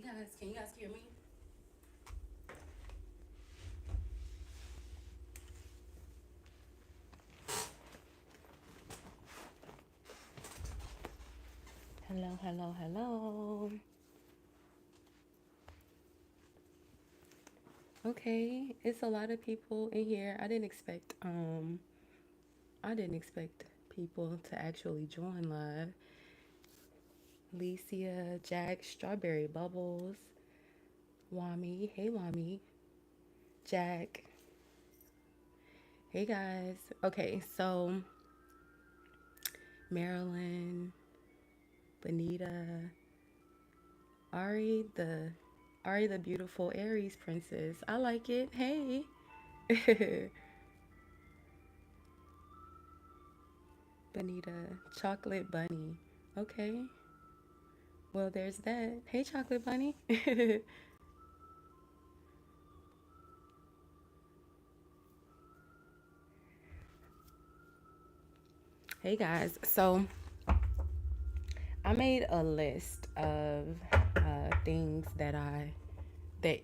Hey guys, can you guys hear me? Hello, hello, hello. Okay, it's a lot of people in here. I didn't expect people to actually join live. Licia, Jack, Strawberry Bubbles, Wami. Hey Wami. Jack. Hey guys. Okay, so Marilyn, Benita, Ari the beautiful Aries princess. I like it. Hey. Bonita, Chocolate Bunny. Okay, well, there's that. Hey, Chocolate Bunny. Hey, guys. So, I made a list of things that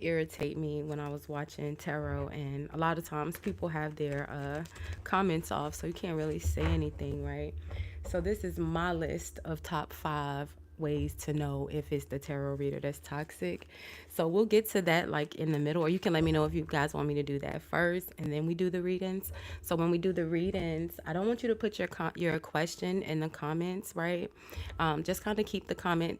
irritate me when I was watching tarot, and a lot of times people have their comments off, so you can't really say anything, right? So this is my list of top 5 ways to know if it's the tarot reader that's toxic. So we'll get to that like in the middle, or you can let me know if you guys want me to do that first, and then we do the readings. So when we do the readings, I don't want you to put your question in the comments, right? Just kind of keep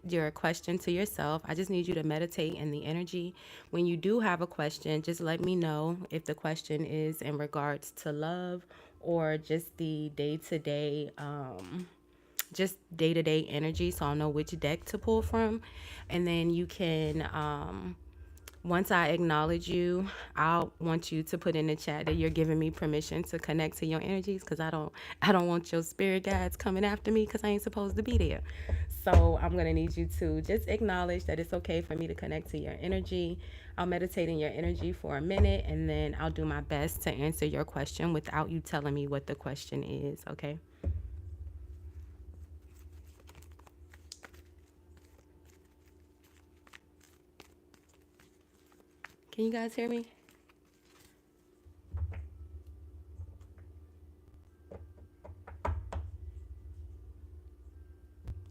your question to yourself. I just need you to meditate in the energy. When you do have a question, just let me know if the question is in regards to love or just the day to day just day to day energy, so I'll know which deck to pull from. And then you can, once I acknowledge you, I'll want you to put in the chat that you're giving me permission to connect to your energies, because I don't want your spirit guides coming after me because I ain't supposed to be there. So I'm gonna need you to just acknowledge that it's okay for me to connect to your energy. I'll meditate in your energy for a minute, and then I'll do my best to answer your question without you telling me what the question is, okay? Can you guys hear me?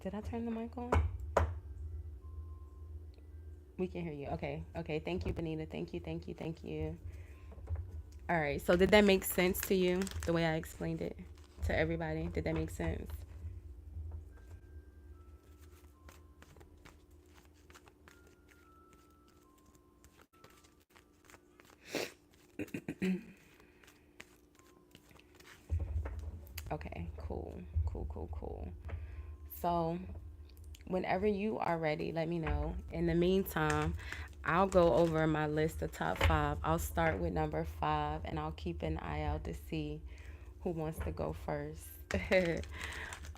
Did I turn the mic on? We can hear you. Okay. Okay. Thank you, Benita. Thank you. Thank you. Thank you. All right. So, did that make sense to you the way I explained it to everybody? Did that make sense? Okay. Cool. Cool. Cool. Cool. So, whenever you are ready, let me know. In the meantime, I'll go over my list of top 5. I'll start with number 5, and I'll keep an eye out to see who wants to go first.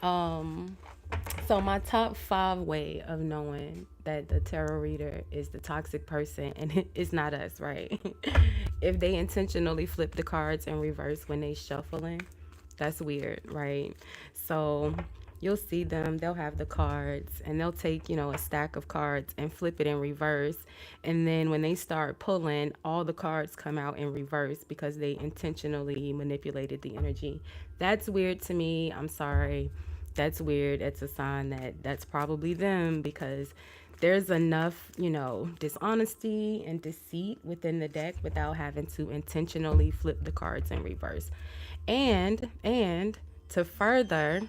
um, So my top 5 way of knowing that the tarot reader is the toxic person, and it's not us, right? If they intentionally flip the cards in reverse when they shuffling, that's weird, right? So you'll see them, they'll have the cards and they'll take, a stack of cards and flip it in reverse. And then when they start pulling, all the cards come out in reverse because they intentionally manipulated the energy. That's weird to me. I'm sorry. That's weird. It's a sign that that's probably them, because there's enough, dishonesty and deceit within the deck without having to intentionally flip the cards in reverse. And to further,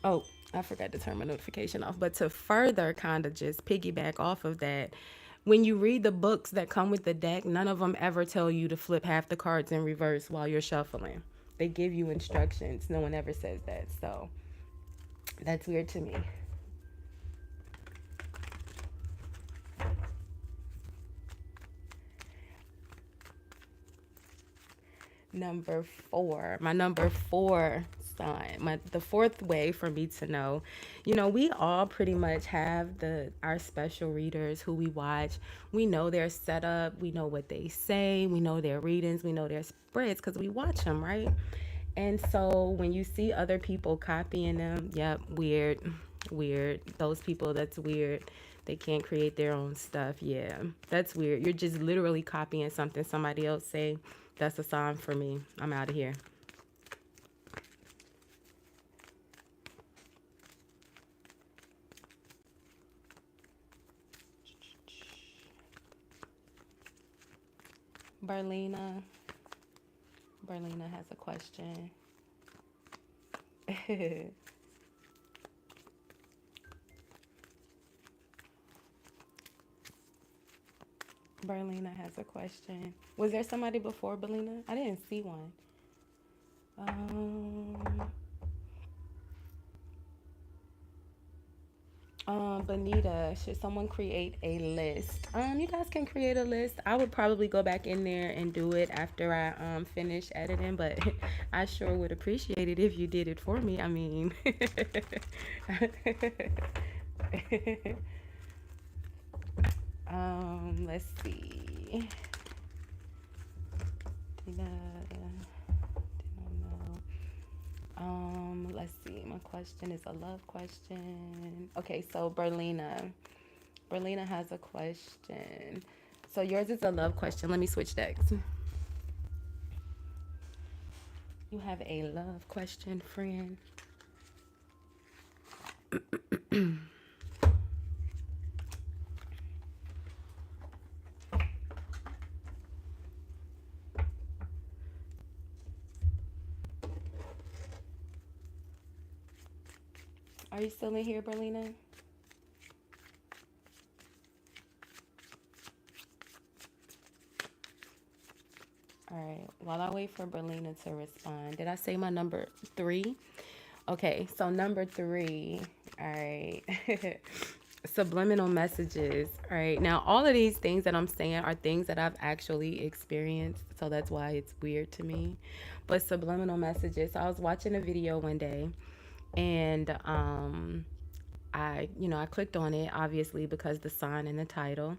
oh, I forgot to turn my notification off, but to further kind of just piggyback off of that, when you read the books that come with the deck, none of them ever tell you to flip half the cards in reverse while you're shuffling. They give you instructions. No one ever says that. So that's weird to me. Number 4, my number 4 sign, the fourth way for me to know. We all pretty much have our special readers who we watch. We know their setup, we know what they say, we know their readings, we know their spreads because we watch them, right? And so when you see other people copying them, yep, weird, weird. Those people, that's weird. They can't create their own stuff. Yeah, that's weird. You're just literally copying something somebody else say. That's a sign for me. I'm out of here. Berlina. Berlina has a question. Berlina has a question. Was there somebody before Berlina? I didn't see one. Um, Benita, should someone create a list? You guys can create a list. I would probably go back in there and do it after I finish editing, but I sure would appreciate it if you did it for me. I mean, let's see. Did let's see. My question is a love question. Okay, so Berlina. Berlina has a question. So yours is a love question. Let me switch decks. You have a love question, friend. Are you still in here, Berlina? All right. While I wait for Berlina to respond, did I say my number 3? Okay, so number 3. All right. Subliminal messages. All right. Now, all of these things that I'm saying are things that I've actually experienced. So that's why it's weird to me. But subliminal messages. So I was watching a video one day and I clicked on it obviously because the sign and the title.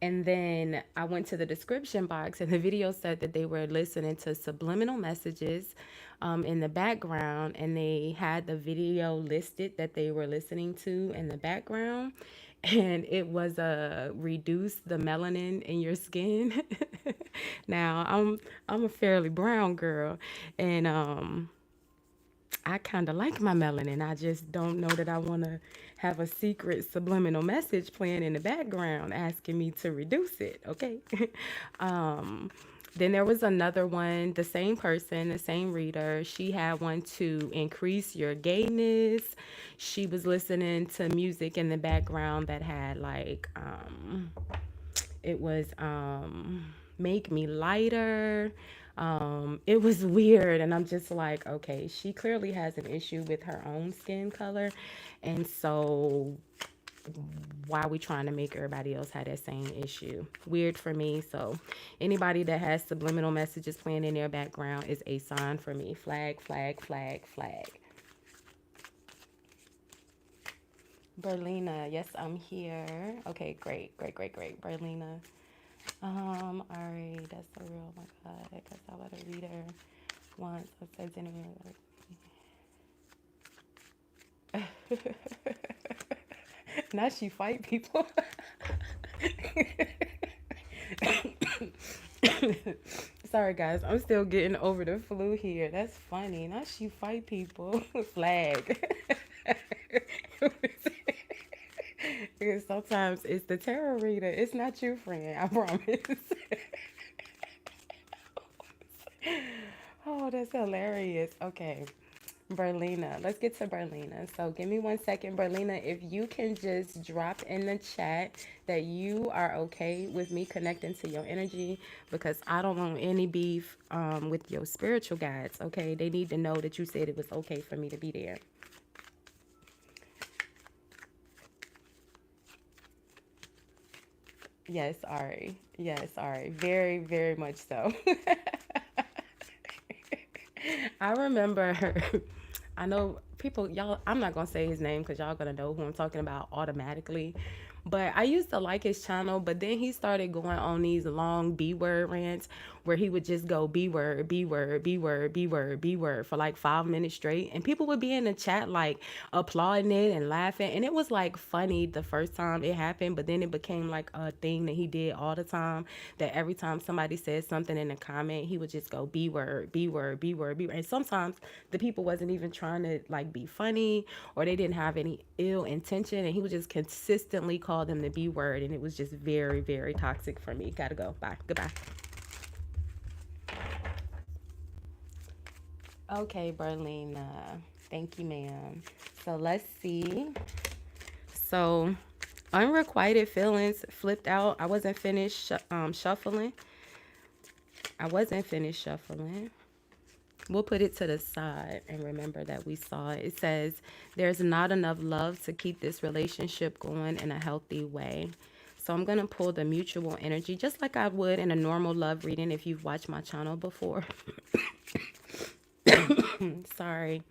And then I went to the description box, and the video said that they were listening to subliminal messages in the background, and they had the video listed that they were listening to in the background. And it was reduce the melanin in your skin. Now I'm a fairly brown girl, and I kind of like my melanin. I just don't know that I want to have a secret subliminal message playing in the background asking me to reduce it. Okay. um, then there was another one, the same person, the same reader. She had one to increase your gayness. She was listening to music in the background that had like, it was make me lighter. It was weird, and I'm just like, okay, she clearly has an issue with her own skin color, and so why are we trying to make everybody else have that same issue? Weird for me. So anybody that has subliminal messages playing in their background is a sign for me. Flag, flag, flag, flag. Berlina, yes, I'm here. Okay, great, great, great, great. Berlina. All right, that's so real. Oh my God, I guess I let a reader once. I said dinner. Now she fight people. Sorry guys, I'm still getting over the flu here. That's funny. Now she fight people. Flag. Because sometimes it's the tarot reader. It's not you, friend. I promise. Oh, that's hilarious. Okay. Berlina. Let's get to Berlina. So give me 1 second, Berlina. If you can just drop in the chat that you are okay with me connecting to your energy, because I don't want any beef with your spiritual guides. Okay, they need to know that you said it was okay for me to be there. Yes, Ari. Yes, Ari. Very, very much so. I remember, I know people, y'all, I'm not going to say his name because y'all going to know who I'm talking about automatically. But I used to like his channel, but then he started going on these long B word rants where he would just go B word, B word, B word, B word, B word for like 5 minutes straight. And people would be in the chat like applauding it and laughing. And it was like funny the first time it happened, but then it became like a thing that he did all the time. That every time somebody said something in a comment, he would just go B word, B word, B word, B word. And sometimes the people wasn't even trying to like be funny, or they didn't have any ill intention, and he would just consistently call them the B word, and it was just very, very toxic for me. Gotta go. Bye. Goodbye. Okay, Berlina. Thank you, ma'am. So let's see. So unrequited feelings flipped out. I wasn't finished shuffling. I wasn't finished shuffling. We'll put it to the side and remember that we saw it. It says, there's not enough love to keep this relationship going in a healthy way. So I'm going to pull the mutual energy just like I would in a normal love reading if you've watched my channel before. Sorry,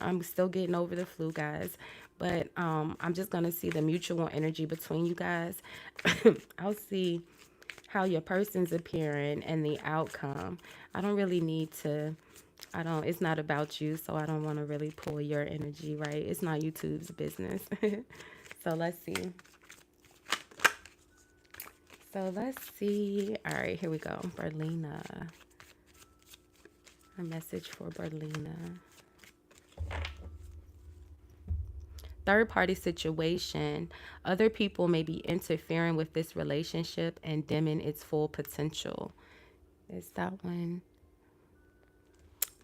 I'm still getting over the flu, guys. But I'm just going to see the mutual energy between you guys. I'll see how your person's appearing and the outcome. I don't really need to, it's not about you, so I don't want to really pull your energy, right? It's not YouTube's business. So let's see. So let's see. All right, here we go. Berlina. A message for Berlina. Third party situation. Other people may be interfering with this relationship and dimming its full potential. Is that one?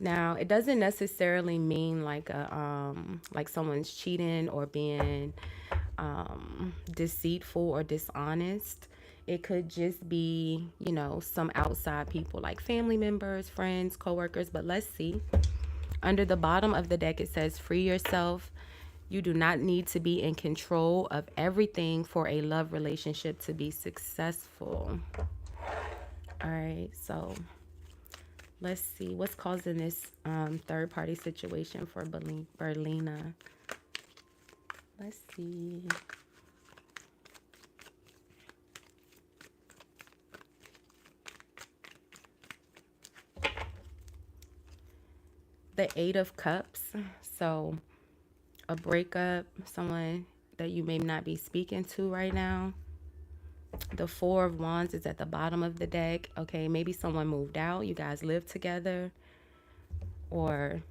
Now, it doesn't necessarily mean like like someone's cheating or being deceitful or dishonest. It could just be, you know, some outside people like family members, friends, coworkers. But let's see. Under the bottom of the deck, it says, free yourself. You do not need to be in control of everything for a love relationship to be successful. All right, so let's see what's causing this third party situation for Berlina. Let's see. The Eight of Cups. So a breakup, someone that you may not be speaking to right now. The Four of Wands is at the bottom of the deck. Okay, maybe someone moved out. You guys live together. Or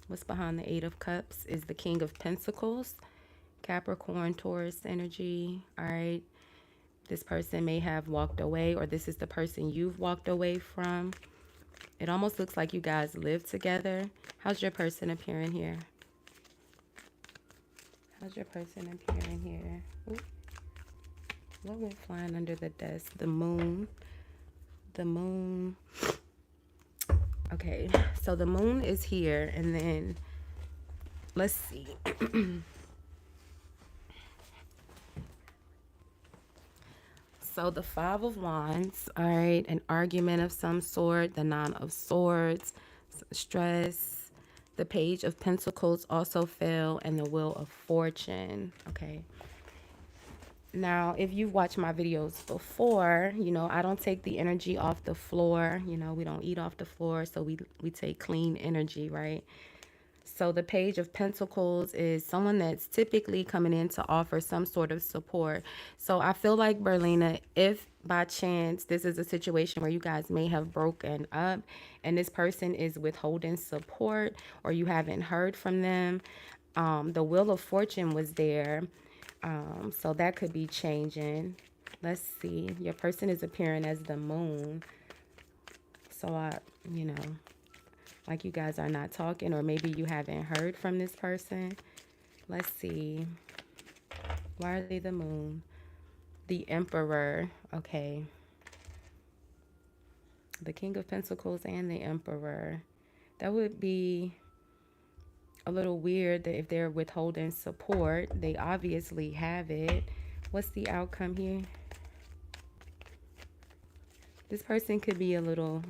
what's behind the Eight of Cups is the King of Pentacles. Capricorn, Taurus energy. All right. This person may have walked away, or this is the person you've walked away from. It almost looks like you guys live together. How's your person appearing here? How's your person appearing here? Ooh. What went flying under the desk? The moon. The moon. Okay, so the moon is here, and then let's see. So the Five of Wands, all right, an argument of some sort, the Nine of Swords, stress, the Page of Pentacles also fell, and the Wheel of Fortune, okay. Now, if you've watched my videos before, you know, I don't take the energy off the floor. You know, we don't eat off the floor, so we take clean energy, right? So the Page of Pentacles is someone that's typically coming in to offer some sort of support. So I feel like, Berlina, if by chance this is a situation where you guys may have broken up and this person is withholding support or you haven't heard from them, the Wheel of Fortune was there. So that could be changing. Let's see. Your person is appearing as the moon. So you know, like you guys are not talking, or maybe you haven't heard from this person. Let's see. Why are they the moon? The Emperor. Okay. The King of Pentacles and the Emperor. That would be a little weird that if they're withholding support, they obviously have it. What's the outcome here? This person could be a little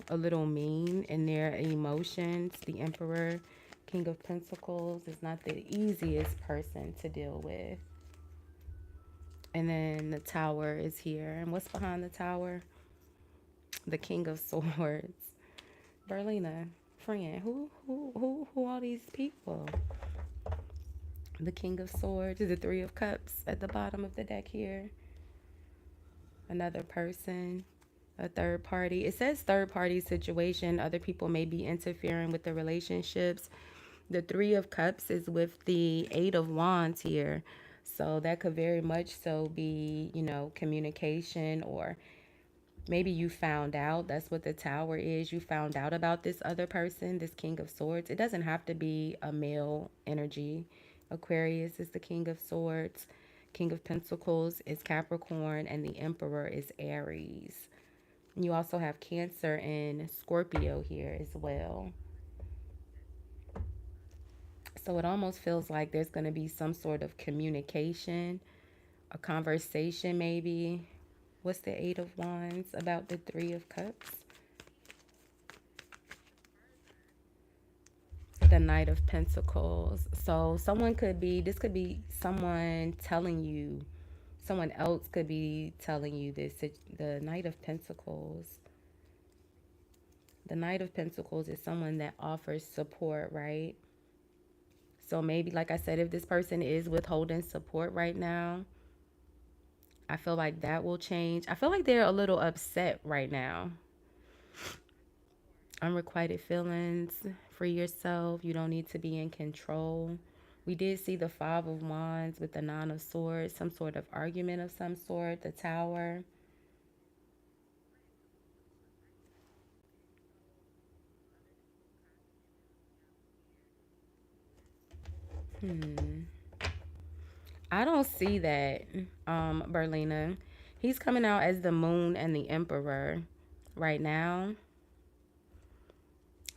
mean in their emotions. The Emperor, King of Pentacles, is not the easiest person to deal with. And then the tower is here. And what's behind the tower? The King of Swords. Berlina, friend, who are these people? The King of Swords, the Three of Cups at the bottom of the deck here. Another person, a third party. It says third party situation. Other people may be interfering with the relationships. The Three of Cups is with the Eight of Wands here. So that could very much so be, communication, or maybe you found out. That's what the Tower is. You found out about this other person, this King of Swords. It doesn't have to be a male energy. Aquarius is the King of Swords. King of Pentacles is Capricorn, and the Emperor is Aries. You also have Cancer and Scorpio here as well. So it almost feels like there's going to be some sort of communication, a conversation maybe. What's the Eight of Wands about the Three of Cups? The Knight of Pentacles. So someone could be, this could be someone telling you, someone else could be telling you this. The Knight of Pentacles. The Knight of Pentacles is someone that offers support, right? So maybe, like I said, if this person is withholding support right now, I feel like that will change. I feel like they're a little upset right now. Unrequited feelings, free yourself. You don't need to be in control. We did see the Five of Wands with the Nine of Swords, some sort of argument of some sort, the Tower. I don't see that, Berlina. He's coming out as the Moon and the Emperor right now.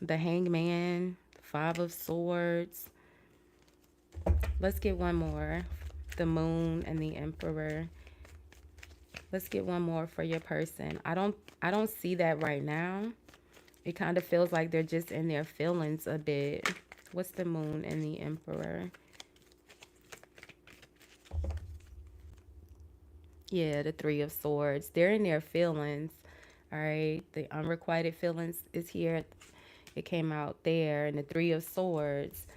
The Hangman, Five of Swords. Let's get one more. The Moon and the Emperor. Let's get one more for your person. I don't see that right now. It kind of feels like they're just in their feelings a bit. What's the Moon and the Emperor? Yeah, the Three of Swords. They're in their feelings. All right. The unrequited feelings is here. It came out there. And the Three of Swords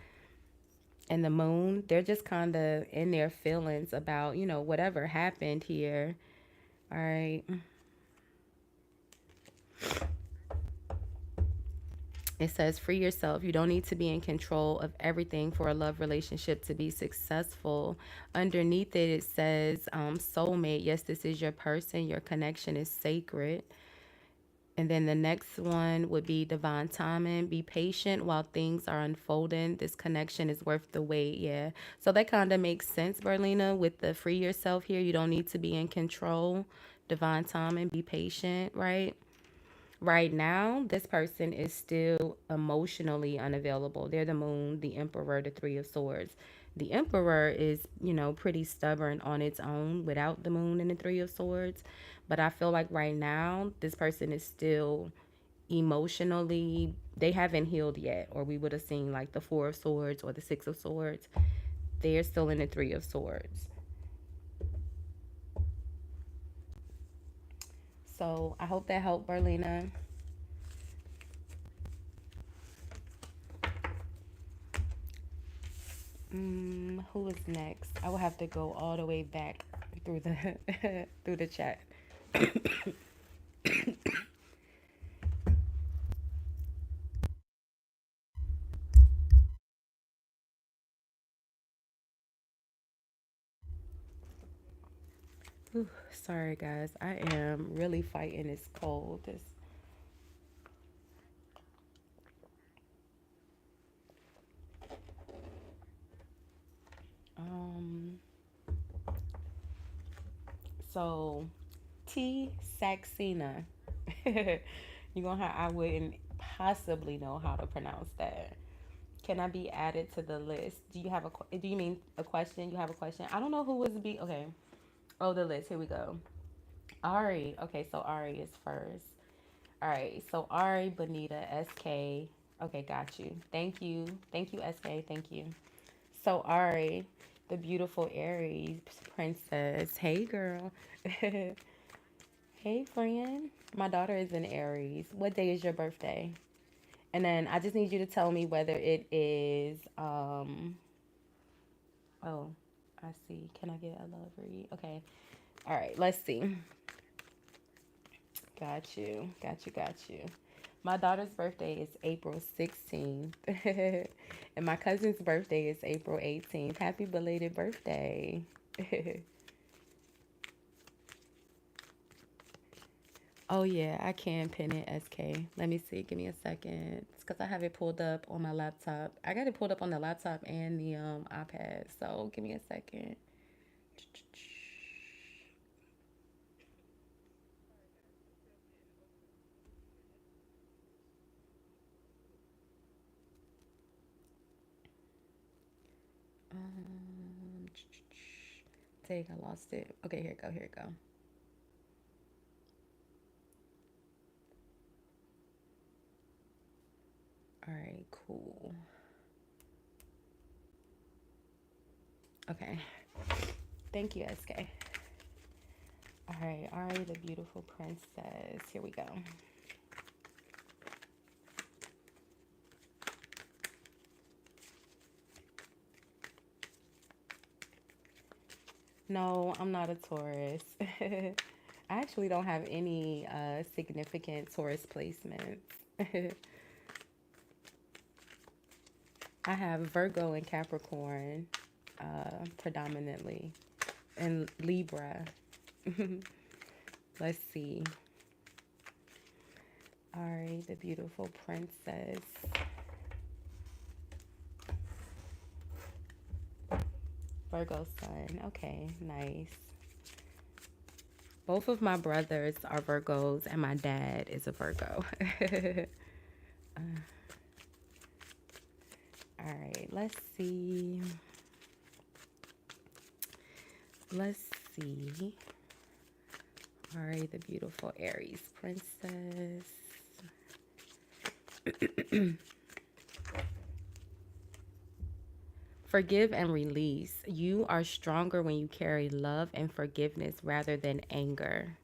and the Moon, they're just kind of in their feelings about, whatever happened here. All right. It says, free yourself. You don't need to be in control of everything for a love relationship to be successful. Underneath it, it says, soulmate. Yes, this is your person. Your connection is sacred. And then the next one would be divine timing. Be patient while things are unfolding. This connection is worth the wait. Yeah. So that kind of makes sense, Berlina, with the free yourself here. You don't need to be in control. Divine timing. Be patient, right? Right now, this person is still emotionally unavailable. They're the Moon, the Emperor, the Three of Swords. The Emperor is, pretty stubborn on its own without the Moon and the Three of Swords. But I feel like right now, this person is still emotionally, they haven't healed yet, or we would have seen like the Four of Swords or the Six of Swords. They're still in the Three of Swords. So I hope that helped, Berlina. Who is next? I will have to go all the way back through the through the chat. Whew, sorry guys, I am really fighting this cold. Um so T Saxena. You gonna have, I wouldn't possibly know how to pronounce that. Can I be added to the list? Do you mean a question? You have a question? I don't know who was be okay. Oh, the list. Here we go. Ari. Okay, so Ari is first. All right. So Ari, Bonita, SK. Okay, got you. Thank you. Thank you, SK. Thank you. So Ari, the beautiful Aries princess. Hey, girl. Hey, friend. My daughter is in Aries. What day is your birthday? And then I just need you to tell me whether it is, oh, I see. Can I get a love read? Okay. All right, let's see. Got you. Got you. Got you. My daughter's birthday is April 16th. And my cousin's birthday is April 18th. Happy belated birthday. Oh, yeah, I can pin it, SK. Let me see. Give me a second. It's because I have it pulled up on my laptop. I got it pulled up on the laptop and the iPad. So give me a second. Um, Take, I lost it. Okay, here it go. Here it go. All right, cool. Okay. Thank you, SK. All right, Ari, the beautiful princess. Here we go. No, I'm not a Taurus. I actually don't have any significant Taurus placements. I have Virgo and Capricorn predominantly, and Libra. Let's see. All right, the beautiful princess. Virgo sun. Okay, nice. Both of my brothers are Virgos, and my dad is a Virgo. All right, let's see. Let's see. All right, the beautiful Aries princess. Forgive and release. You are stronger when you carry love and forgiveness rather than anger.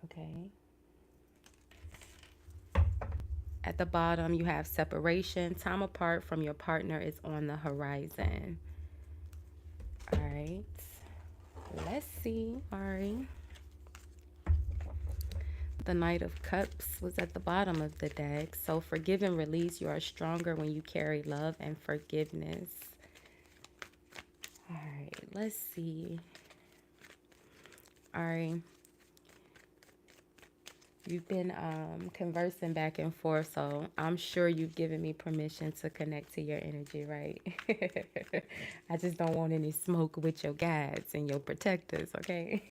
Okay. At the bottom, you have separation. Time apart from your partner is on the horizon. All right. Let's see. All right. The Knight of Cups was at the bottom of the deck. So forgive and release. You are stronger when you carry love and forgiveness. All right. Let's see. All right. You've been conversing back and forth, so I'm sure you've given me permission to connect to your energy, right? I just don't want any smoke with your guides and your protectors, okay?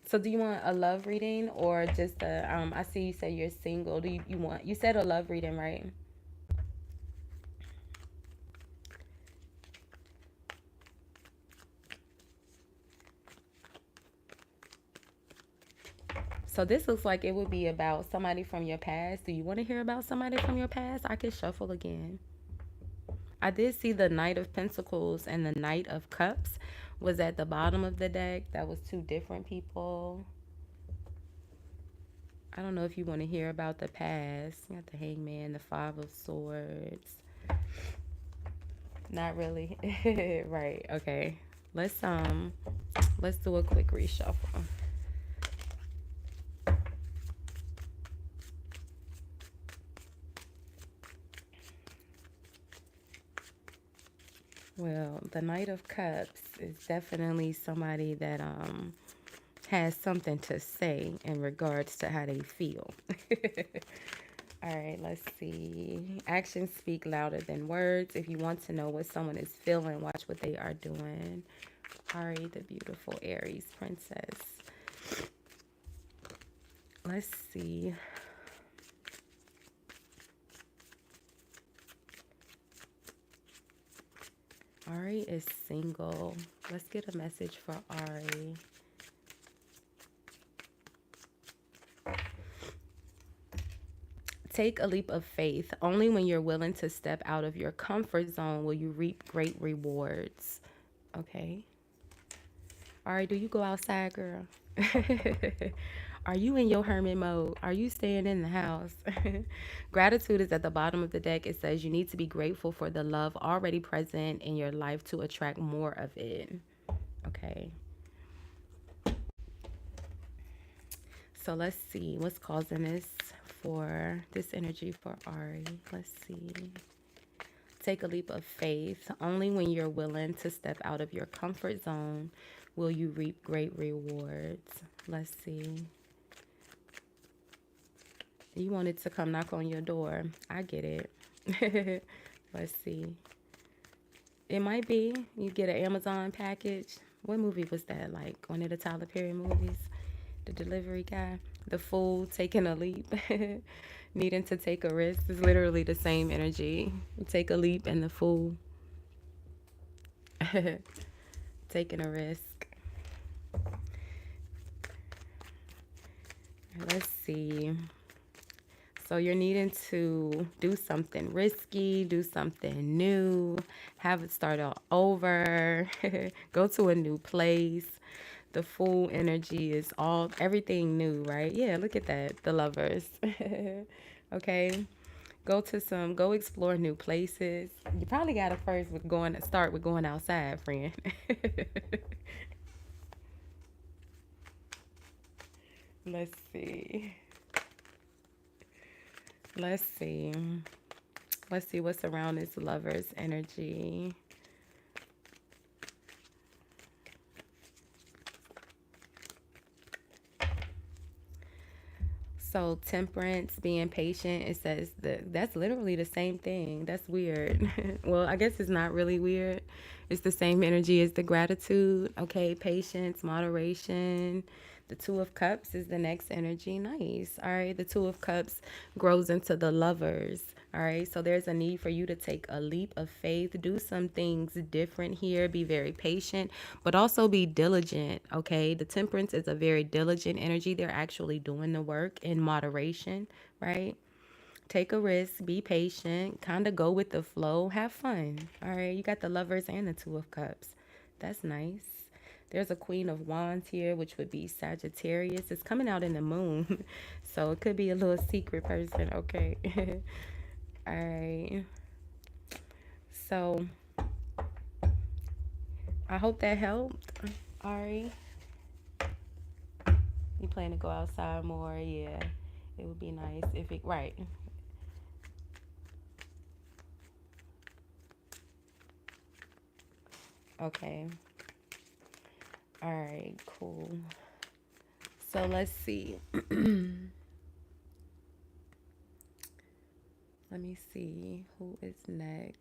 So do you want a love reading or just a I see you say you're single. Do you want, you said a love reading, right? So this looks like it would be about somebody from your past. Do you want to hear about somebody from your past? I could shuffle again. I did see the Knight of Pentacles and the Knight of Cups was at the bottom of the deck. That was two different people. I don't know if you want to hear about the past. You got the Hangman, the Five of Swords. Not really. Right. Okay. Let's do a quick reshuffle. Well, the Knight of Cups is definitely somebody that has something to say in regards to how they feel. All right, let's see. Actions speak louder than words. If you want to know what someone is feeling, watch what they are doing. Ari, the beautiful Aries princess. Let's see. Ari is single. Let's get a message for Ari. Take a leap of faith. Only when you're willing to step out of your comfort zone will you reap great rewards. Okay. Ari, do you go outside, girl? Are you in your hermit mode? Are you staying in the house? Gratitude is at the bottom of the deck. It says you need to be grateful for the love already present in your life to attract more of it. Okay. So let's see what's causing this energy for Ari. Let's see. Take a leap of faith. Only when you're willing to step out of your comfort zone will you reap great rewards. Let's see. You wanted to come knock on your door. I get it. Let's see. It might be you get an Amazon package. What movie was that? Like one of the Tyler Perry movies? The delivery guy, the fool taking a leap, needing to take a risk is literally the same energy. You take a leap and the fool taking a risk. Let's see. So you're needing to do something risky, do something new, have it start all over, go to a new place. The full energy is everything new, right? Yeah, look at that. The lovers. Okay. Go explore new places. You probably gotta start with going outside, friend. Let's see. Let's see. Let's see what's around this lover's energy. So temperance, being patient, it says that's literally the same thing. That's weird. Well, I guess it's not really weird. It's the same energy as the gratitude. Okay, patience, moderation. The Two of Cups is the next energy. Nice. All right. The Two of Cups grows into the lovers. All right. So there's a need for you to take a leap of faith, do some things different here, be very patient, but also be diligent. Okay. The Temperance is a very diligent energy. They're actually doing the work in moderation, right? Take a risk, be patient, kind of go with the flow, have fun. All right. You got the lovers and the Two of Cups. That's nice. There's a Queen of Wands here, which would be Sagittarius. It's coming out in the moon. So it could be a little secret person. Okay. All right. So I hope that helped. Ari, you plan to go outside more? Yeah. It would be nice if it, right. Okay. All right, cool. So let's see. Let me see who is next.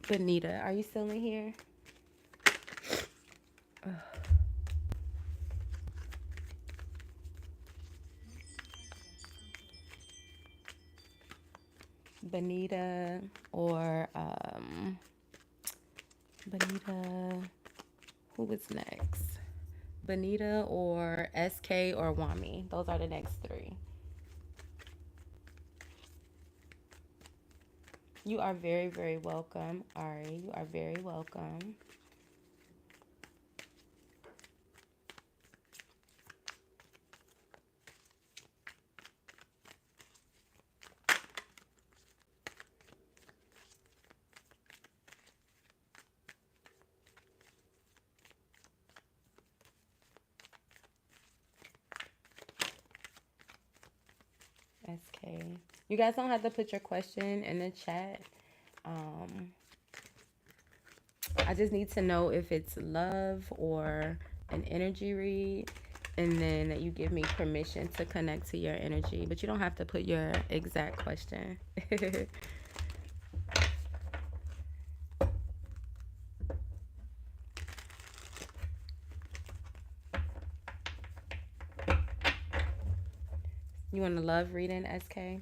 Benita, are you still in here? Benita or Benita. Who was next? Benita or SK or Wami. Those are the next three. You are very, very welcome, Ari. You are very welcome. SK. You guys don't have to put your question in the chat. Um, I just need to know if it's love or an energy read. And then that you give me permission to connect to your energy, but you don't have to put your exact question. You want to love reading, SK?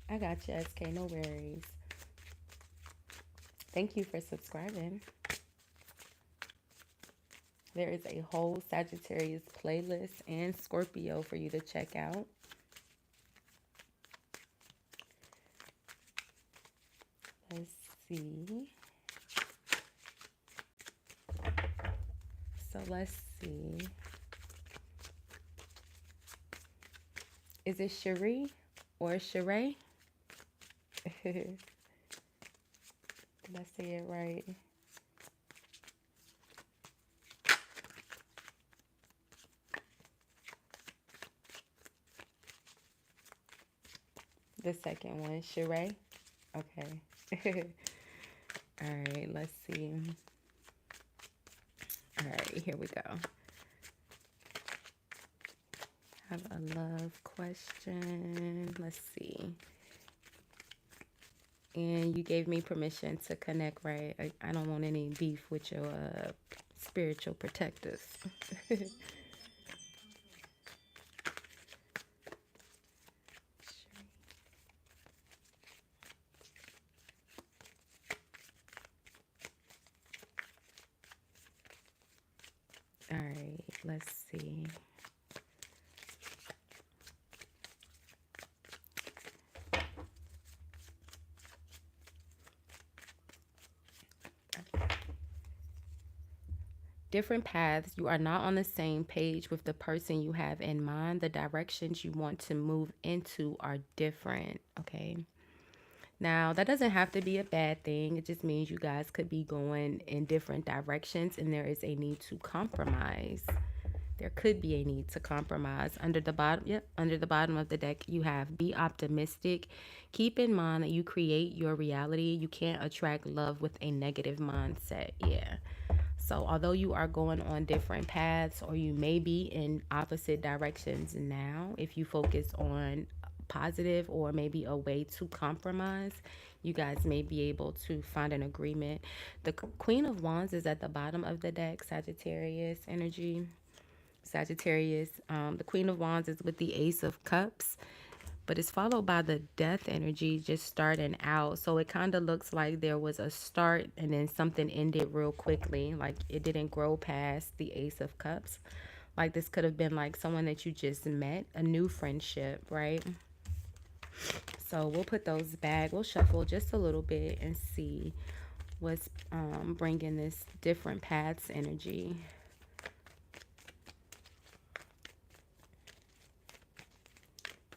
I got you, SK. No worries. Thank you for subscribing. There is a whole Sagittarius playlist and Scorpio for you to check out. Let's see. So let's see. Is it Cherie or Sheree? Did I say it right? The second one, Sheree? Okay. All right, let's see. All right, here we go. Have a love question. Let's see. And you gave me permission to connect, right? I don't want any beef with your spiritual protectors. All right, let's see. Different paths. You are not on the same page with the person you have in mind. The directions you want to move into are different, okay? Now, that doesn't have to be a bad thing. It just means you guys could be going in different directions and there is a need to compromise. There could be a need to compromise. Under the bottom, yep, under the bottom of the deck, you have be optimistic. Keep in mind that you create your reality. You can't attract love with a negative mindset. Yeah. So, although you are going on different paths or you may be in opposite directions now, if you focus on positive or maybe a way to compromise, you guys may be able to find an agreement. The Queen of Wands is at the bottom of the deck, Sagittarius energy. Sagittarius, the Queen of Wands is with the Ace of Cups, but it's followed by the death energy just starting out. So it kind of looks like there was a start and then something ended real quickly. Like it didn't grow past the Ace of Cups. Like this could have been like someone that you just met, a new friendship, right? So we'll put those back. We'll shuffle just a little bit and see what's bringing this different paths energy.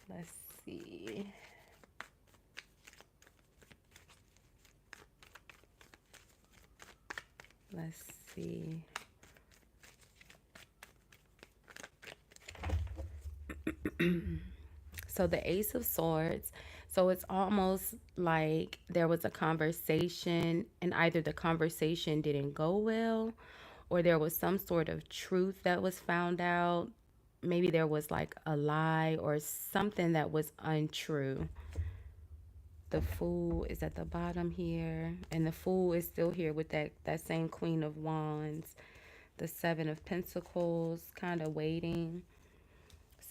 Let's see. Let's see. So the Ace of Swords. So it's almost like there was a conversation and either the conversation didn't go well or there was some sort of truth that was found out. Maybe there was like a lie or something that was untrue. The Fool is at the bottom here, and the Fool is still here with that same Queen of Wands. The Seven of Pentacles, kind of waiting.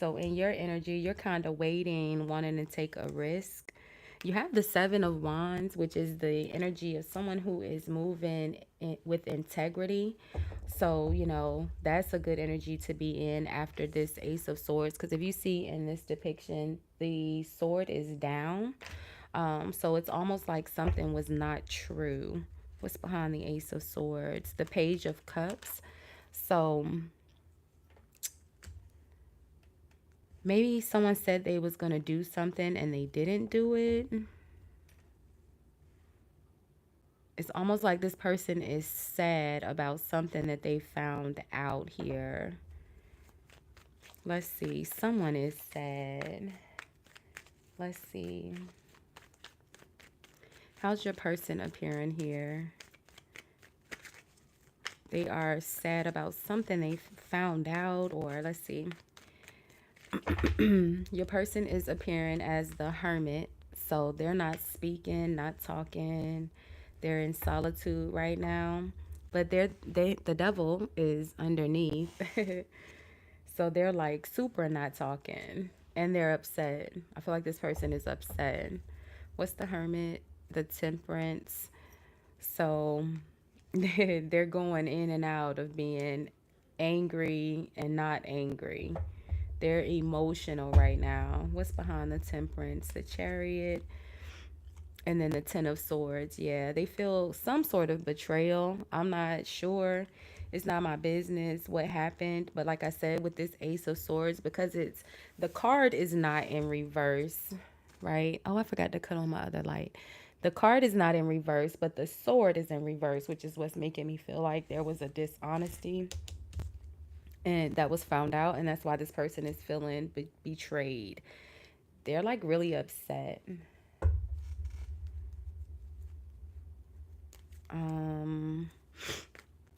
So in your energy, you're kind of waiting, wanting to take a risk. You have the Seven of Wands, which is the energy of someone who is moving with integrity. So, you know, that's a good energy to be in after this Ace of Swords. Because if you see in this depiction, the sword is down. So it's almost like something was not true. What's behind the Ace of Swords? The Page of Cups. So maybe someone said they was going to do something and they didn't do it. It's almost like this person is sad about something that they found out here. Let's see. Someone is sad. Let's see. How's your person appearing here? They are sad about something they found out, or let's see. Your person is appearing as the hermit. So they're not speaking, not talking. They're in solitude right now. But the devil is underneath. So they're like super not talking. And they're upset. I feel like this person is upset. What's the hermit? The temperance. So they're going in and out of being angry and not angry. They're emotional right now. What's behind the temperance? The chariot and then the ten of swords. Yeah, they feel some sort of betrayal. I'm not sure. It's not my business what happened. But like I said, with this ace of swords, because it's the card is not in reverse, right? Oh, I forgot to cut on my other light. The card is not in reverse, but the sword is in reverse, which is what's making me feel like there was a dishonesty and that was found out, and that's why this person is feeling betrayed. They're like really upset. um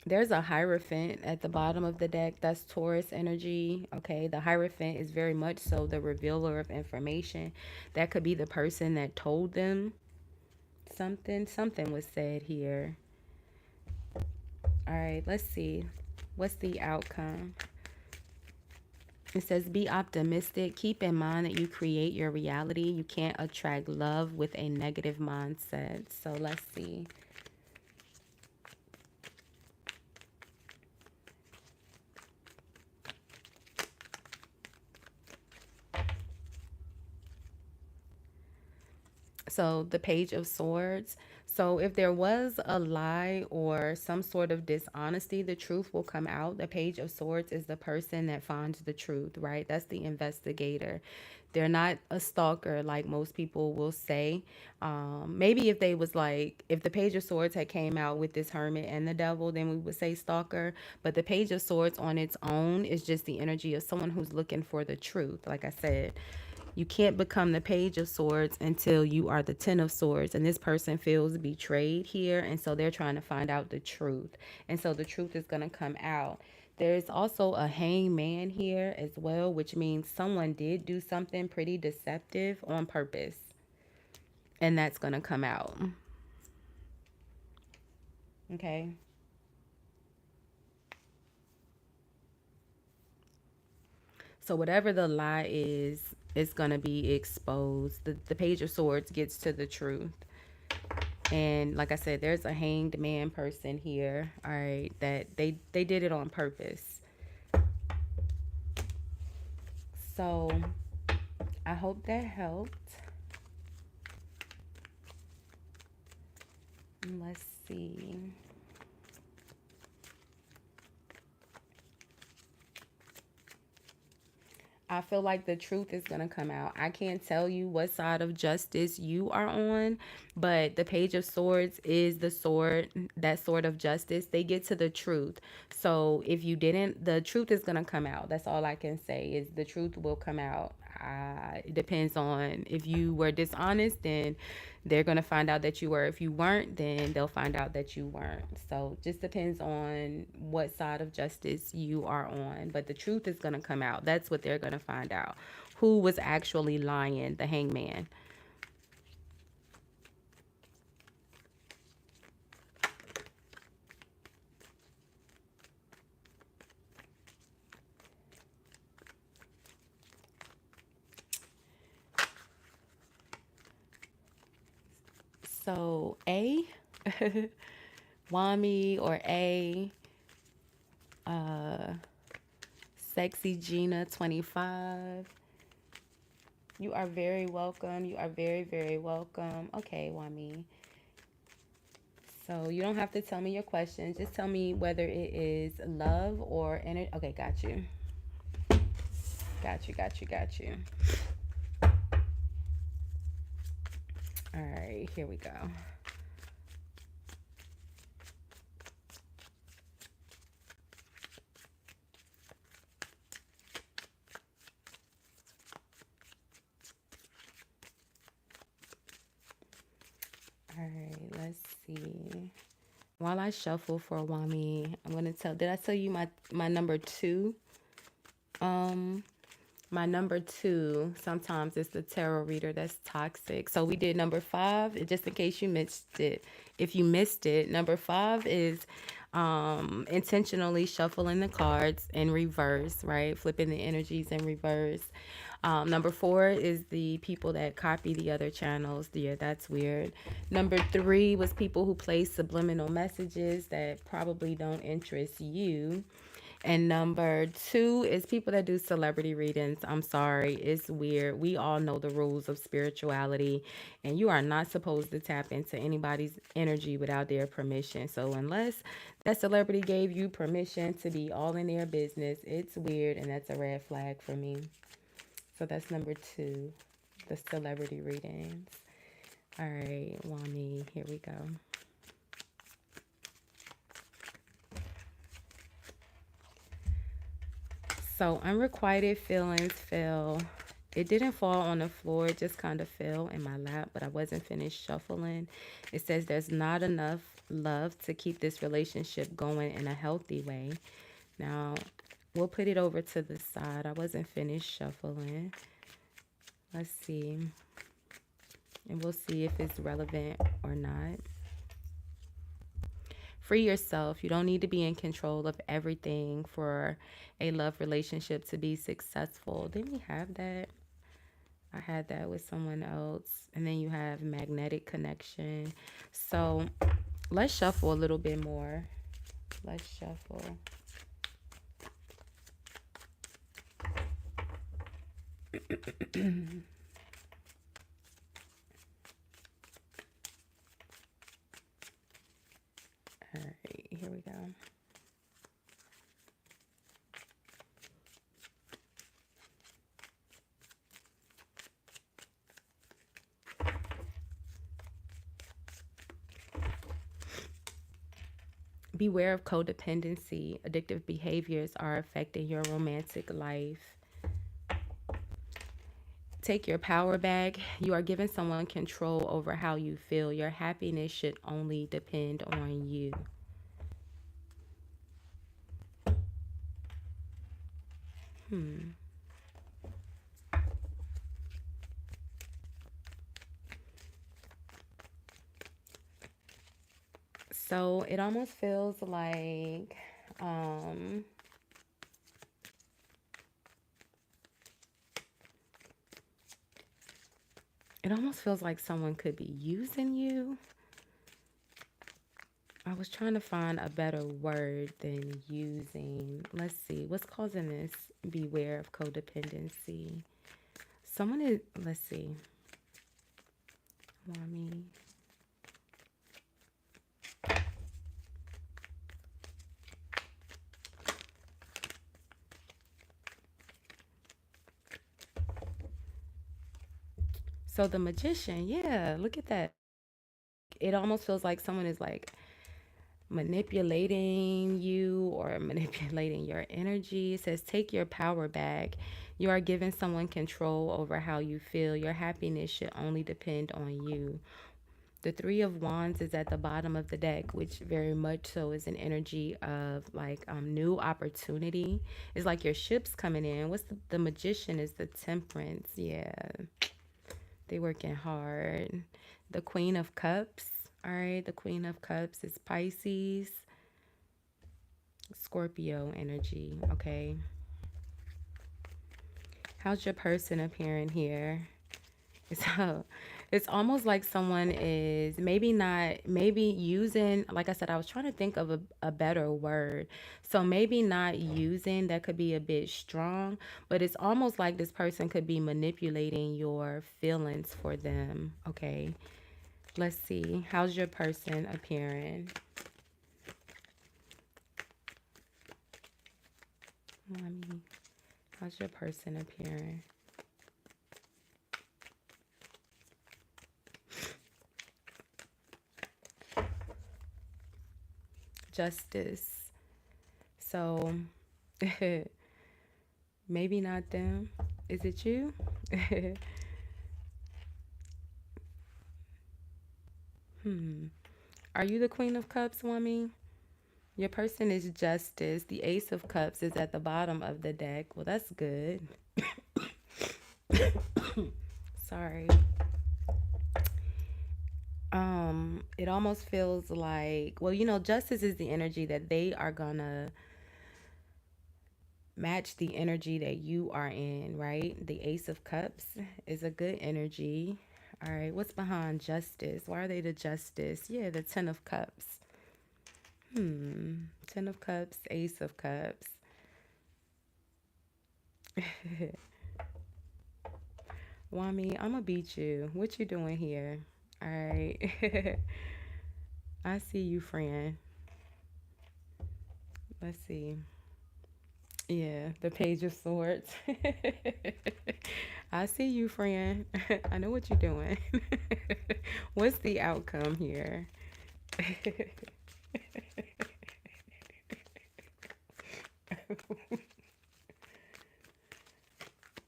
there's a hierophant at the bottom of the deck. That's Taurus energy. Okay, the hierophant is very much so the revealer of information. That could be the person that told them something was said here. All right, let's see what's the outcome. It says, be optimistic. Keep in mind that you create your reality. You can't attract love with a negative mindset. So let's see. So the Page of Swords. So if there was a lie or some sort of dishonesty, the truth will come out. The Page of Swords is the person that finds the truth, right? That's the investigator. They're not a stalker like most people will say. Maybe if they was like, if the Page of Swords had came out with this hermit and the devil, then we would say stalker. But the Page of Swords on its own is just the energy of someone who's looking for the truth. Like I said, you can't become the Page of Swords until you are the Ten of Swords. And this person feels betrayed here. And so they're trying to find out the truth. And so the truth is going to come out. There's also a hangman here as well, which means someone did do something pretty deceptive on purpose. And that's going to come out. Okay. So whatever the lie is, it's going to be exposed. The Page of Swords gets to the truth. And like I said, there's a hanged man person here, all right, that they did it on purpose. So I hope that helped. Let's see. I feel like the truth is going to come out. I can't tell you what side of justice you are on, but the Page of Swords is the sword, that sword of justice. They get to the truth. So if you didn't, the truth is going to come out. That's all I can say is the truth will come out. It depends on if you were dishonest, then they're going to find out that you were. If you weren't, then they'll find out that you weren't. So just depends on what side of justice you are on. But the truth is going to come out. That's what they're going to find out. Who was actually lying, the hangman. So A, Wami, or A, Sexy Gina 25. You are very welcome. You are very, very welcome. Okay, Wami. So you don't have to tell me your questions. Just tell me whether it is love or energy. Okay, got you. Got you, got you, got you. All right, here we go. All right, let's see. While I shuffle for Wami, I'm gonna tell. Did I tell you my number two? Um, my number two. Sometimes it's the tarot reader that's toxic. So we did number five. Just in case you missed it, if you missed it, number five is intentionally shuffling the cards in reverse, right? Flipping the energies in reverse. Number four is the people that copy the other channels. Yeah, that's weird. Number three was people who play subliminal messages that probably don't interest you. And number two is people that do celebrity readings. I'm sorry, it's weird. We all know the rules of spirituality, and you are not supposed to tap into anybody's energy without their permission. So, unless that celebrity gave you permission to be all in their business, it's weird, and that's a red flag for me. So, that's number two, the celebrity readings. All right, Wami, here we go. So unrequited feelings fell. It didn't fall on the floor. It just kind of fell in my lap, but I wasn't finished shuffling. It says there's not enough love to keep this relationship going in a healthy way. Now, we'll put it over to the side. I wasn't finished shuffling. Let's see. And we'll see if it's relevant or not. Free yourself. You don't need to be in control of everything for a love relationship to be successful. Didn't we have that? I had that with someone else. And then you have magnetic connection. So let's shuffle a little bit more. Let's shuffle. All right, here we go. Beware of codependency. Addictive behaviors are affecting your romantic life. Take your power back. You are giving someone control over how you feel. Your happiness should only depend on you. So it almost feels like it almost feels like someone could be using you. I was trying to find a better word than using. Let's see. What's causing this? Beware of codependency. Someone is, let's see. Wami. So the magician, yeah, look at that. It almost feels like someone is like manipulating you or manipulating your energy. It says, take your power back. You are giving someone control over how you feel. Your happiness should only depend on you. The Three of Wands is at the bottom of the deck, which very much so is an energy of like new opportunity. It's like your ship's coming in. What's the Magician is the Temperance. Yeah, they working hard. The Queen of Cups. All right, the Queen of Cups is Pisces, Scorpio energy. Okay. How's your person appearing here? So it's almost like someone is maybe using, like I said, I was trying to think of a better word. So maybe not using, that could be a bit strong, but it's almost like this person could be manipulating your feelings for them. Okay. Let's see. How's your person appearing? Let me, how's your person appearing? Justice. So maybe not them. Is it you? Hmm. Are you the Queen of Cups, Wami? Your person is Justice. The Ace of Cups is at the bottom of the deck. Well, that's good. Sorry. It almost feels like, well, Justice is the energy that they are gonna match the energy that you are in, right? The Ace of Cups is a good energy. All right, what's behind Justice? Why are they the Justice? Yeah, the Ten of Cups. Ten of Cups, Ace of Cups. Wami, I'm gonna beat you. What you doing here? All right. I see you, friend. Let's see. Yeah, the Page of Swords. I see you, friend. I know what you're doing. What's the outcome here?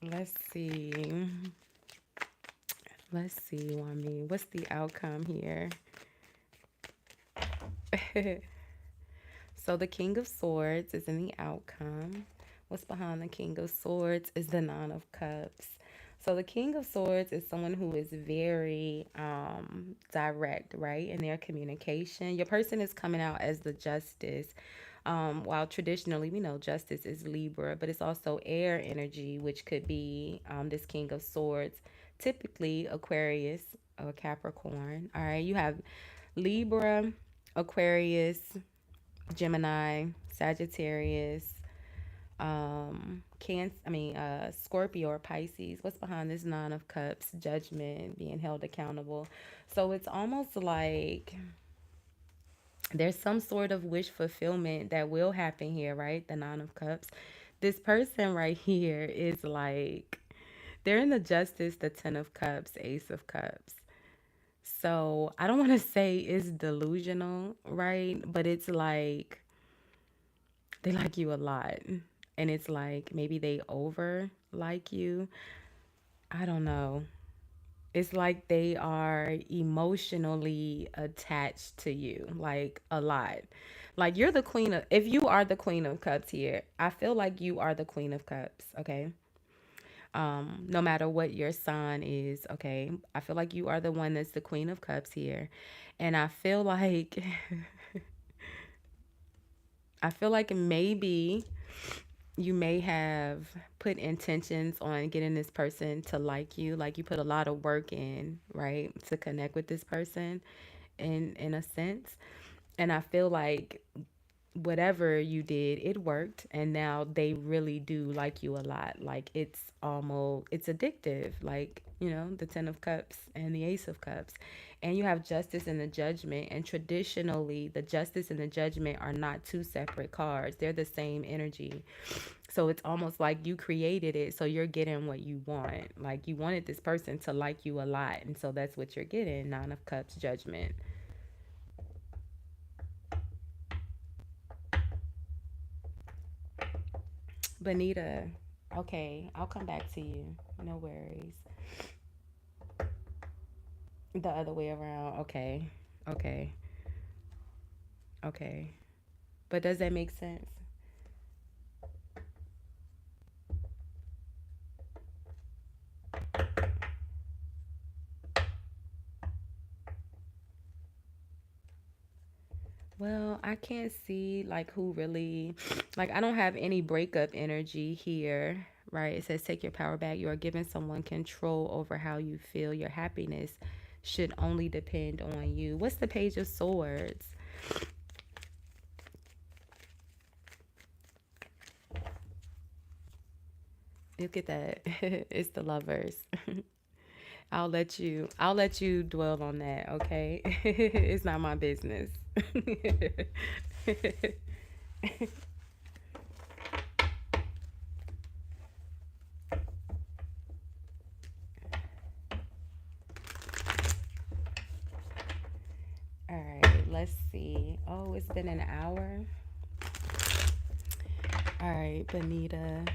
Let's see. Let's see, Wami. What's the outcome here? So the King of Swords is in the outcome. What's behind the King of Swords is the Nine of Cups. So the King of Swords is someone who is very direct, right, in their communication. Your person is coming out as the Justice. While traditionally we know Justice is Libra, but it's also air energy, which could be this King of Swords, typically Aquarius or Capricorn. All right, you have Libra, Aquarius, Gemini, Sagittarius, Scorpio or Pisces. What's behind this Nine of Cups? Judgment, being held accountable. So it's almost like there's some sort of wish fulfillment that will happen here, right? The Nine of Cups. This person right here is like, they're in the Justice, the Ten of Cups, Ace of Cups. So I don't want to say it's delusional, right? But it's like they like you a lot. And it's like maybe they over like you. I don't know. It's like they are emotionally attached to you, like a lot. Like you're the queen of, if you are the Queen of Cups here, I feel like you are the Queen of Cups, okay? No matter what your sign is, okay? I feel like you are the one that's the Queen of Cups here. And I feel like maybe you may have put intentions on getting this person to like you. Like you put a lot of work in, right, to connect with this person in a sense. And I feel like whatever you did, it worked, and now they really do like you a lot. Like it's addictive, like, the Ten of Cups and the Ace of Cups. And you have Justice and the Judgment, and traditionally the Justice and the Judgment are not two separate cards. They're the same energy. So it's almost like you created it, so you're getting what you want. Like you wanted this person to like you a lot, and so that's what you're getting. Nine of Cups, Judgment. Benita, okay, I'll come back to you. No worries. The other way around. Okay. Okay. Okay. But does that make sense? Well, I can't see like who really, like, I don't have any breakup energy here, right? It says take your power back. You are giving someone control over how you feel. Your happiness should only depend on you. What's the Page of Swords? Look at that. It's the Lovers. I'll let you dwell on that, okay? It's not my business. All right, let's see. Oh, it's been an hour. All right, Benita.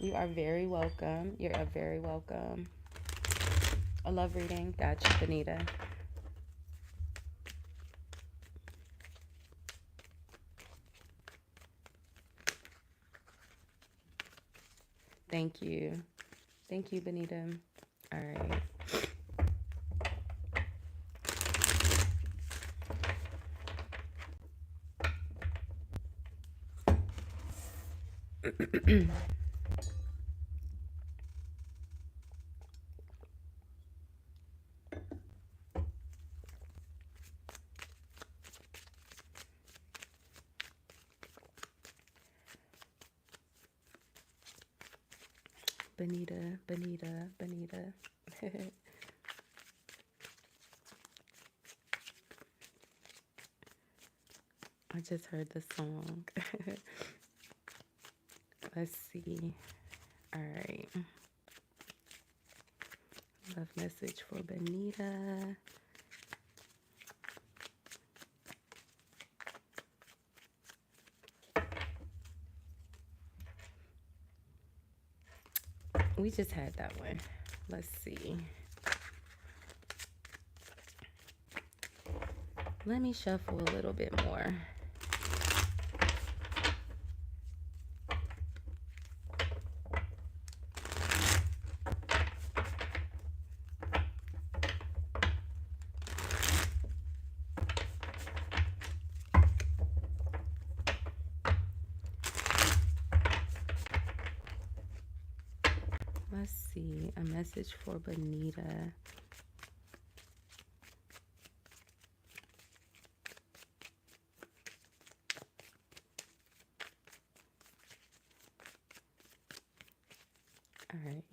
You are very welcome. You are very welcome. A love reading. Gotcha, Benita. Thank you. Thank you, Benita. All right. Benita, Benita, Benita. I just heard the song. Let's see. All right. Love message for Benita. We just had that one. Let's see. Let me shuffle a little bit more. Let's see. A message for Benita. All right.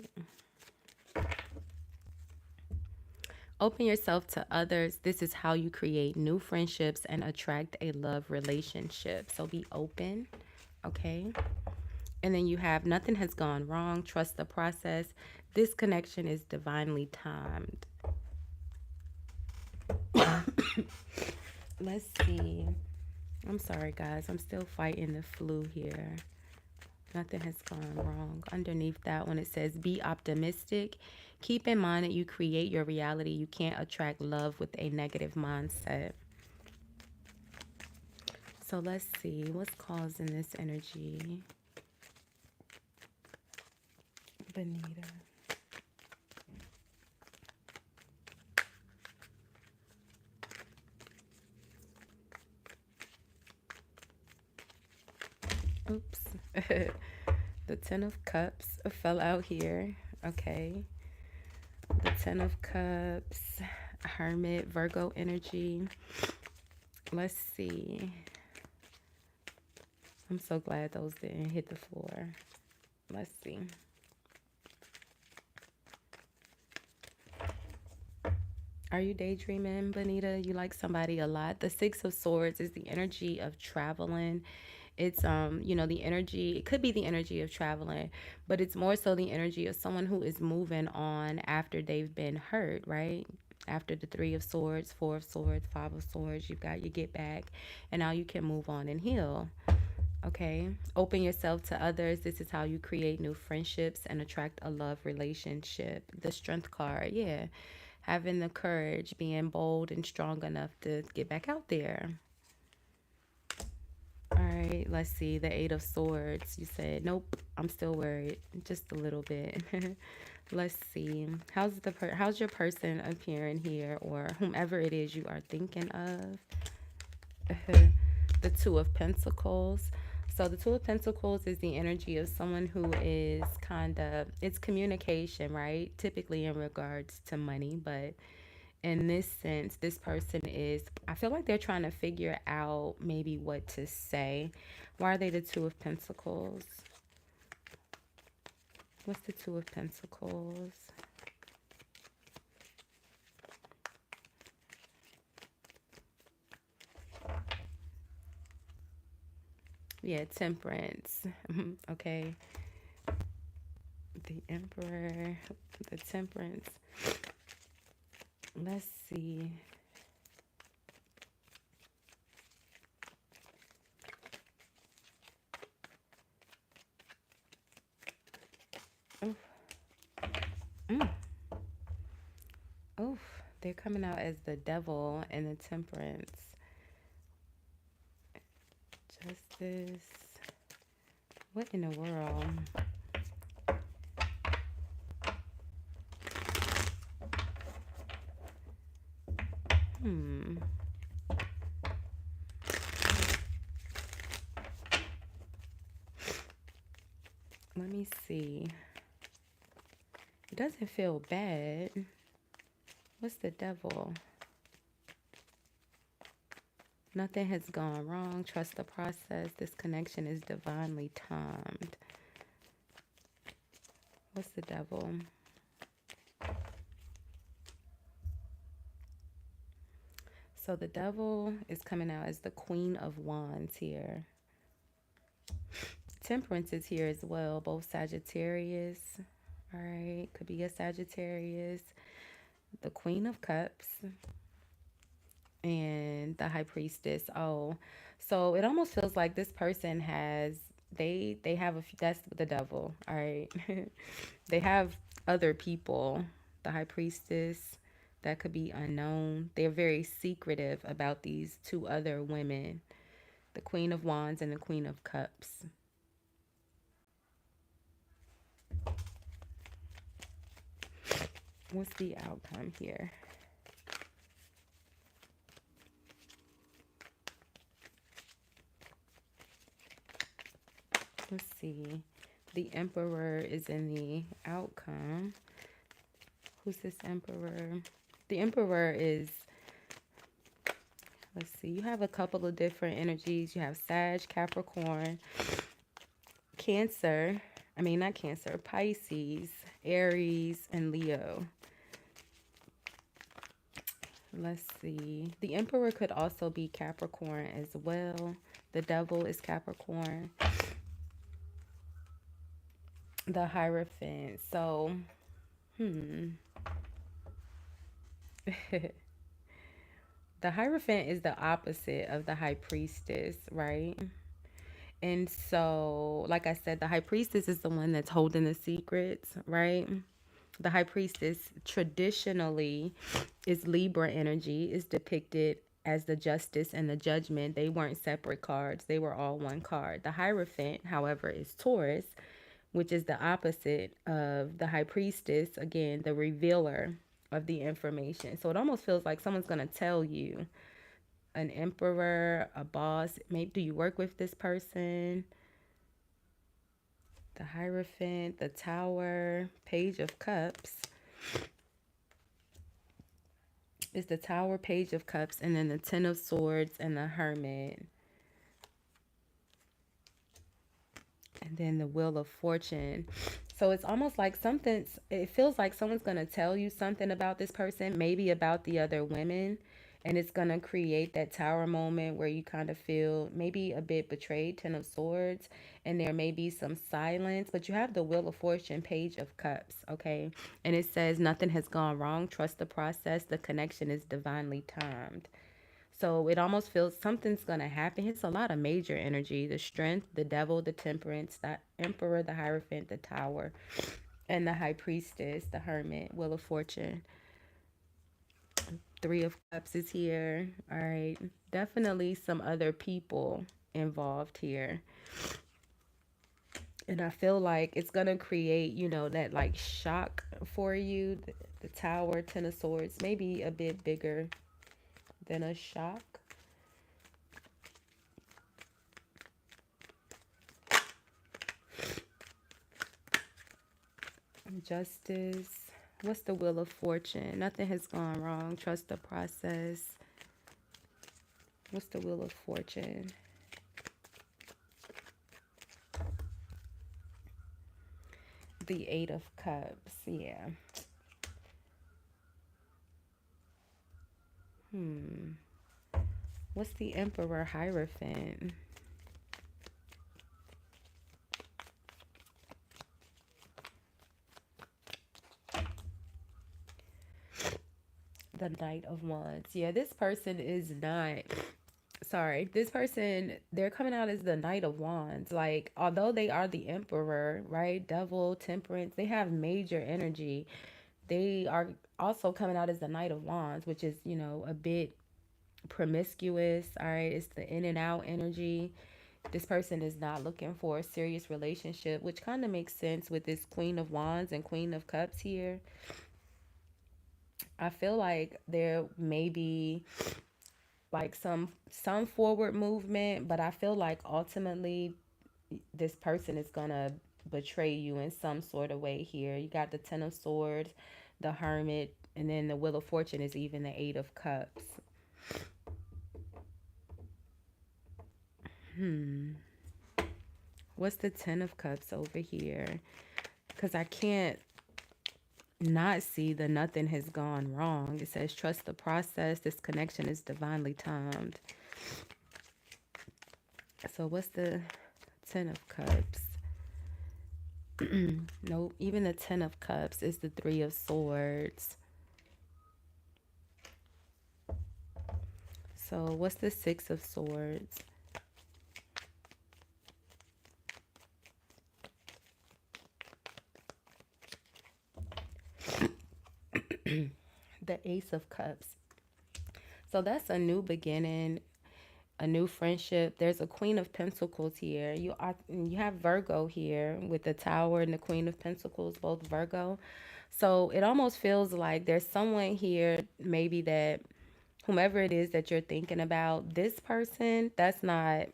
Open yourself to others. This is how you create new friendships and attract a love relationship. So be open, okay? And then you have nothing has gone wrong. Trust the process. This connection is divinely timed. Let's see. I'm sorry, guys. I'm still fighting the flu here. Nothing has gone wrong. Underneath that one, it says, be optimistic. Keep in mind that you create your reality. You can't attract love with a negative mindset. So let's see. What's causing this energy? Benita. Oops. The Ten of Cups fell out here. Okay. The Ten of Cups, Hermit, Virgo energy. Let's see. I'm so glad those didn't hit the floor. Let's see. Are you daydreaming, Benita? You like somebody a lot? The Six of Swords is the energy of traveling. It's the energy, it could be the energy of traveling, but it's more so the energy of someone who is moving on after they've been hurt, right? After the Three of Swords, Four of Swords, Five of Swords, you've got your get back, and now you can move on and heal. Okay. Open yourself to others. This is how you create new friendships and attract a love relationship. The Strength card, yeah. Having the courage, being bold and strong enough to get back out there. All right, let's see. The Eight of Swords. You said, nope, I'm still worried. Just a little bit. Let's see. How's your person appearing here, or whomever it is you are thinking of? The Two of Pentacles. So the Two of Pentacles is the energy of someone who is it's communication, right? Typically in regards to money, but in this sense, this person is, I feel like they're trying to figure out maybe what to say. Why are they the Two of Pentacles? What's the Two of Pentacles? Yeah, Temperance. Okay. The Emperor, the Temperance. Let's see. Mm. Oof. They're coming out as the devil and the temperance. Justice. What in the world? Hmm. Let me see. It doesn't feel bad. What's the devil? Nothing has gone wrong. Trust the process. This connection is divinely timed. What's the devil? So the devil is coming out as the Queen of Wands here. Temperance is here as well, both Sagittarius. All right, could be a Sagittarius. The Queen of Cups and the High Priestess. Oh, so it almost feels like this person has they have that's the devil. All right, they have other people. The High Priestess, that could be unknown. They're very secretive about these two other women, the Queen of Wands and the Queen of Cups. What's the outcome here? Let's see. The Emperor is in the outcome. Who's this Emperor? The Emperor is, let's see, you have a couple of different energies. You have Sag, Capricorn, Cancer. I mean, not Cancer, Pisces, Aries, and Leo. Let's see. The Emperor could also be Capricorn as well. The Devil is Capricorn. The Hierophant. So, hmm. The Hierophant is the opposite of the High Priestess, right? And so, like I said, the High Priestess is the one that's holding the secrets, right? The High Priestess traditionally is Libra energy, is depicted as the justice and the judgment. They weren't separate cards, they were all one card. The Hierophant, however, is Taurus, which is the opposite of the High Priestess, again, the revealer of the information. So it almost feels like someone's going to tell you, an emperor, a boss. Maybe do you work with this person? The Hierophant, the Tower, Page of Cups. Is the Tower, Page of Cups, and then the Ten of Swords and the Hermit. And then the Wheel of Fortune. So it's almost like it feels like someone's going to tell you something about this person, maybe about the other women. And it's going to create that tower moment where you kind of feel maybe a bit betrayed, Ten of Swords. And there may be some silence, but you have the Wheel of Fortune, Page of Cups, okay? And it says nothing has gone wrong. Trust the process. The connection is divinely timed. So it almost feels something's going to happen. It's a lot of major energy: the Strength, the Devil, the Temperance, the Emperor, the Hierophant, the Tower, and the High Priestess, the Hermit, Wheel of Fortune. Three of Cups is here. All right. Definitely some other people involved here. And I feel like it's going to create, that like shock for you. The Tower, Ten of Swords, maybe a bit bigger than a shock. Justice. What's the Wheel of Fortune? Nothing has gone wrong. Trust the process. What's the Wheel of Fortune? The Eight of Cups. Yeah. What's the Emperor Hierophant? The Knight of Wands. Yeah, this person is not. Sorry, this person, they're coming out as the Knight of Wands. Although they are the Emperor, right? Devil, Temperance, they have major energy. They are also coming out as the Knight of Wands, which is, you know, a bit promiscuous. All right, it's the in and out energy. This person is not looking for a serious relationship, which kind of makes sense with this Queen of Wands and Queen of Cups here. I feel like there may be like some forward movement, but I feel like ultimately this person is gonna betray you in some sort of way here. You got the Ten of Swords, the Hermit, and then the Wheel of Fortune is even the Eight of Cups. What's the Ten of Cups over here? Because I can't not see the nothing has gone wrong. It says trust the process. This connection is divinely timed. So what's the Ten of Cups? Nope. Even the Ten of Cups is the Three of Swords. So what's the Six of Swords? The Ace of Cups. So that's a new beginning, a new friendship. There's a Queen of Pentacles here. You have Virgo here with the Tower and the Queen of Pentacles, both Virgo. So it almost feels like there's someone here, maybe that whomever it is that you're thinking about, this person, that's not,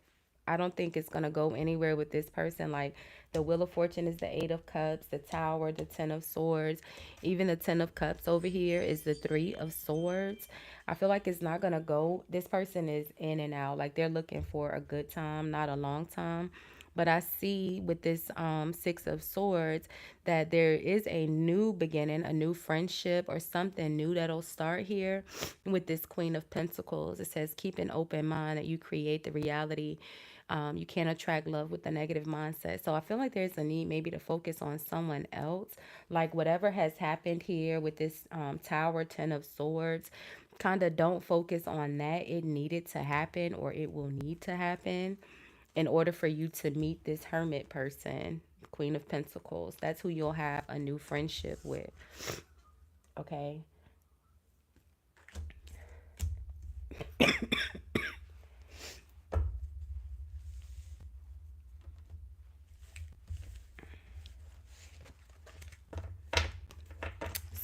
I don't think it's going to go anywhere with this person. Like the Wheel of Fortune is the Eight of Cups, the Tower, the Ten of Swords. Even the Ten of Cups over here is the Three of Swords. I feel like it's not going to go. This person is in and out. Like they're looking for a good time, not a long time. But I see with this Six of Swords that there is a new beginning, a new friendship or something new that'll start here with this Queen of Pentacles. It says keep an open mind that you create the reality. You can't attract love with a negative mindset. So I feel like there's a need maybe to focus on someone else. Like whatever has happened here with this Tower, Ten of Swords, kind of don't focus on that. It needed to happen or it will need to happen in order for you to meet this Hermit person, Queen of Pentacles. That's who you'll have a new friendship with. Okay.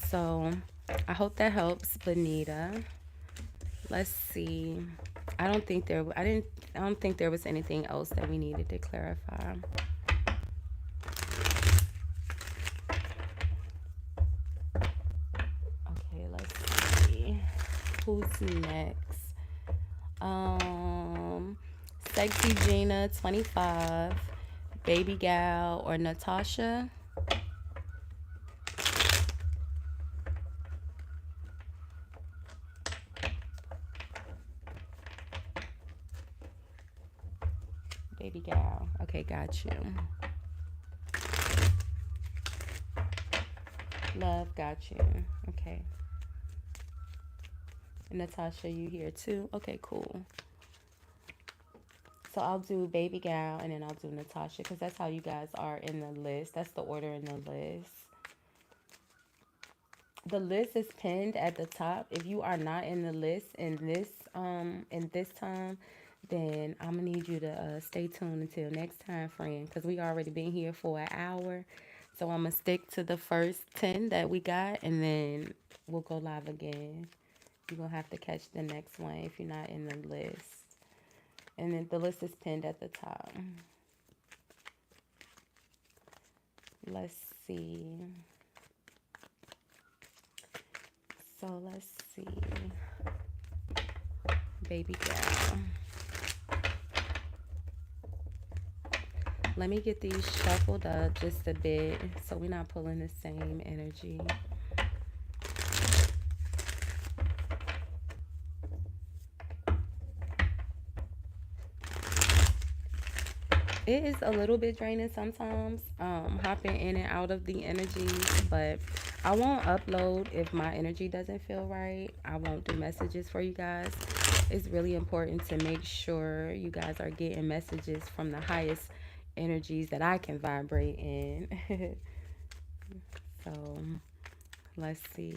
So I hope that helps, Benita. Let's see. I don't think there was anything else that we needed to clarify. Okay, let's see. Who's next? Um Sexy Gina 25, Baby Gal, or Natasha? Baby Gal. Okay, got you. Love, got you. Okay. Natasha, you here too? Okay, cool. So I'll do Baby Gal and then I'll do Natasha because that's how you guys are in the list. That's the order in the list. The list is pinned at the top. If you are not in the list in this time, then I'm gonna need you to stay tuned until next time, friend, because we already been here for an hour. So I'm gonna stick to the first 10 that we got, and then we'll go live again. You're gonna have to catch the next one if you're not in the list. And then the list is pinned at the top. Let's see. So let's see. Baby Gal. Let me get these shuffled up just a bit so we're not pulling the same energy. It is a little bit draining sometimes, hopping in and out of the energies, but I won't upload if my energy doesn't feel right. I won't do messages for you guys. It's really important to make sure you guys are getting messages from the highest energies that I can vibrate in. So Let's see.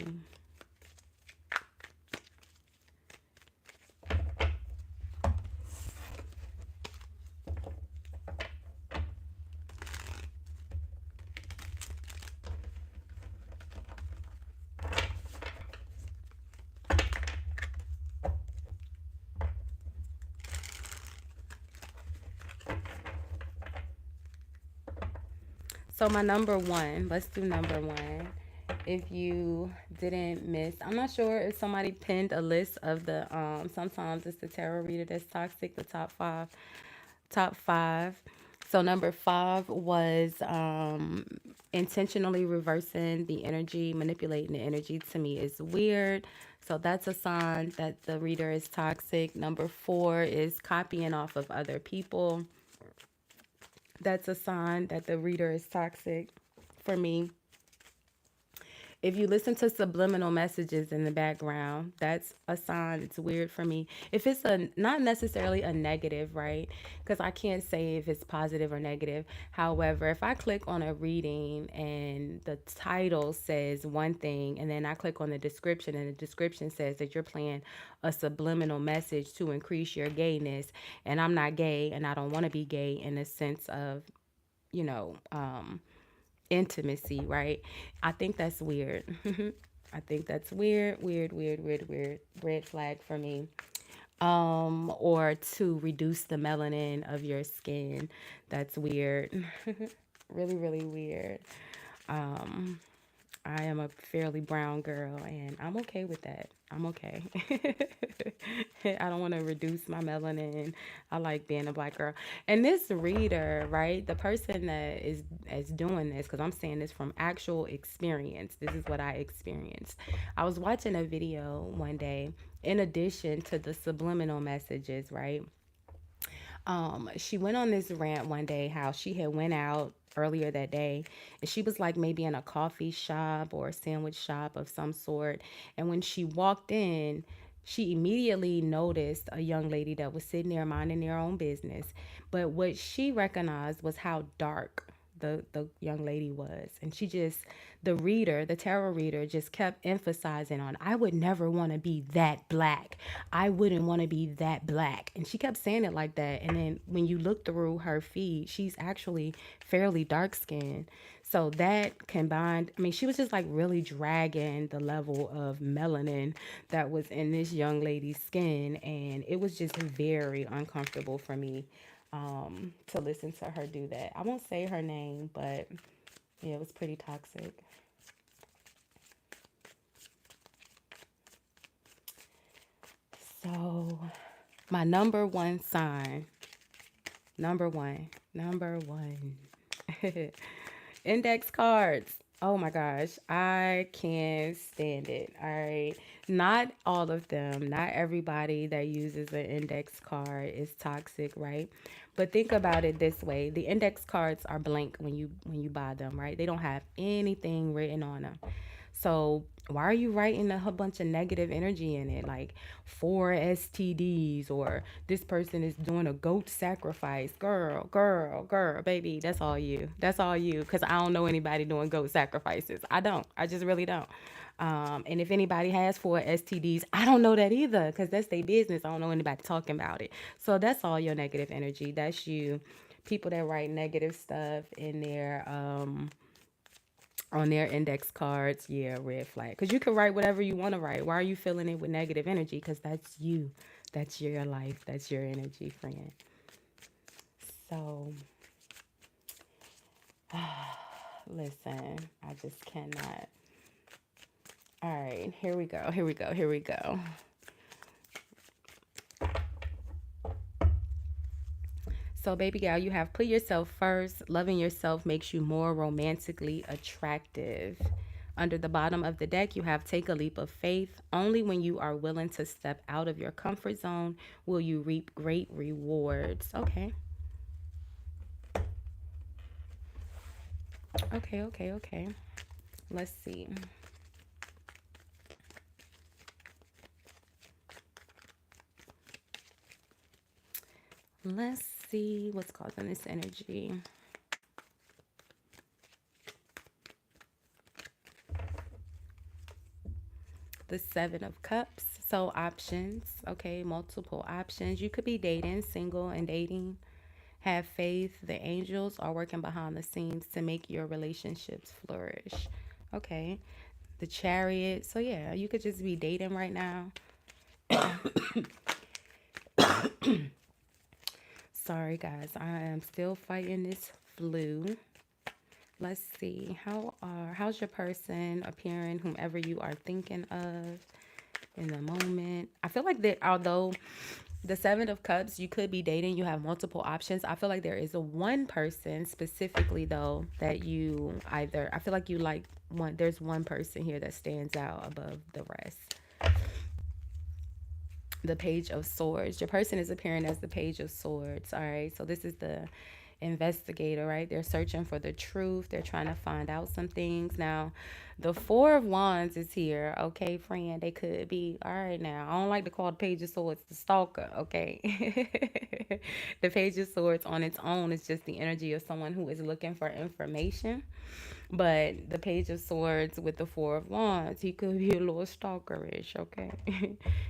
So my number one, let's do number one. If you didn't miss, I'm not sure if somebody pinned a list of the sometimes it's the tarot reader that's toxic, the top five. So number five was intentionally reversing the energy, manipulating the energy to me is weird. So that's a sign that the reader is toxic. Number four is copying off of other people. That's a sign that the reader is toxic for me. If you listen to subliminal messages in the background, that's a sign. It's weird for me. If it's a not necessarily a negative, right? Because I can't say if it's positive or negative. However, if I click on a reading and the title says one thing, and then I click on the description and the description says that you're playing a subliminal message to increase your gayness, and I'm not gay and I don't want to be gay in the sense of, you know, intimacy, right? I think that's weird. I think that's weird, weird, weird, weird, weird. Red flag for me. Or to reduce the melanin of your skin. That's weird. Really, really weird. Um, I am a fairly brown girl and I'm okay with that. I'm okay. I don't want to reduce my melanin. I like being a black girl. And this reader, right? The person that is doing this, because I'm saying this from actual experience. This is what I experienced. I was watching a video one day, in addition to the subliminal messages, right? She went on this rant one day how she had went out earlier that day and she was like maybe in a coffee shop or a sandwich shop of some sort, and when she walked in she immediately noticed a young lady that was sitting there minding their own business, but what she recognized was how dark the young lady was. And she just, the reader, the tarot reader, just kept emphasizing on, I would never want to be that black. I wouldn't want to be that black. And she kept saying it like that. And then when you look through her feed, she's actually fairly dark skinned. So that combined, I mean, she was just like really dragging the level of melanin that was in this young lady's skin. And it was just very uncomfortable for me to listen to her do that. I won't say her name, but yeah, it was pretty toxic. So, my number one sign, number one, index cards. Oh my gosh, I can't stand it. All right. Not all of them, not everybody that uses an index card is toxic, right? But think about it this way. The index cards are blank when you buy them, right? They don't have anything written on them. So why are you writing a whole bunch of negative energy in it? Like 4 STDs, or this person is doing a goat sacrifice. Girl, girl, girl, baby, that's all you. That's all you. Because I don't know anybody doing goat sacrifices. I don't. I just really don't. And if anybody has 4 STDs, I don't know that either because that's their business. I don't know anybody talking about it. So that's all your negative energy. That's you. People that write negative stuff in their on their index cards, yeah, red flag. Because you can write whatever you want to write. Why are you filling it with negative energy? Because that's you. That's your life. That's your energy, friend. So, listen, I just cannot. All right, here we go. Here we go. Here we go. So, baby gal, you have put yourself first. Loving yourself makes you more romantically attractive. Under the bottom of the deck, you have take a leap of faith. Only when you are willing to step out of your comfort zone will you reap great rewards. Okay. Okay, okay, okay. Let's see. Let's see what's causing this energy. the Seven of Cups. So options, okay, multiple options. You could be dating, single and dating. Have faith. The angels are working behind the scenes to make your relationships flourish. Okay. The Chariot. So yeah, you could just be dating right now. Sorry guys, I am still fighting this flu. Let's see. How's your person appearing, whomever you are thinking of in the moment? I feel like that although the Seven of Cups, you could be dating, you have multiple options. I feel like there is a one person specifically though that you either I feel like you like one there's one person here that stands out above the rest. The Page of Swords. Your person is appearing as the Page of Swords. All right. So this is the investigator, right? They're searching for the truth. They're trying to find out some things. Now, the Four of Wands is here. Okay, friend. They could be, all right, now. I don't like to call the Page of Swords the stalker. Okay. The Page of Swords on its own is just the energy of someone who is looking for information. But the Page of Swords with the Four of Wands, he could be a little stalkerish, okay?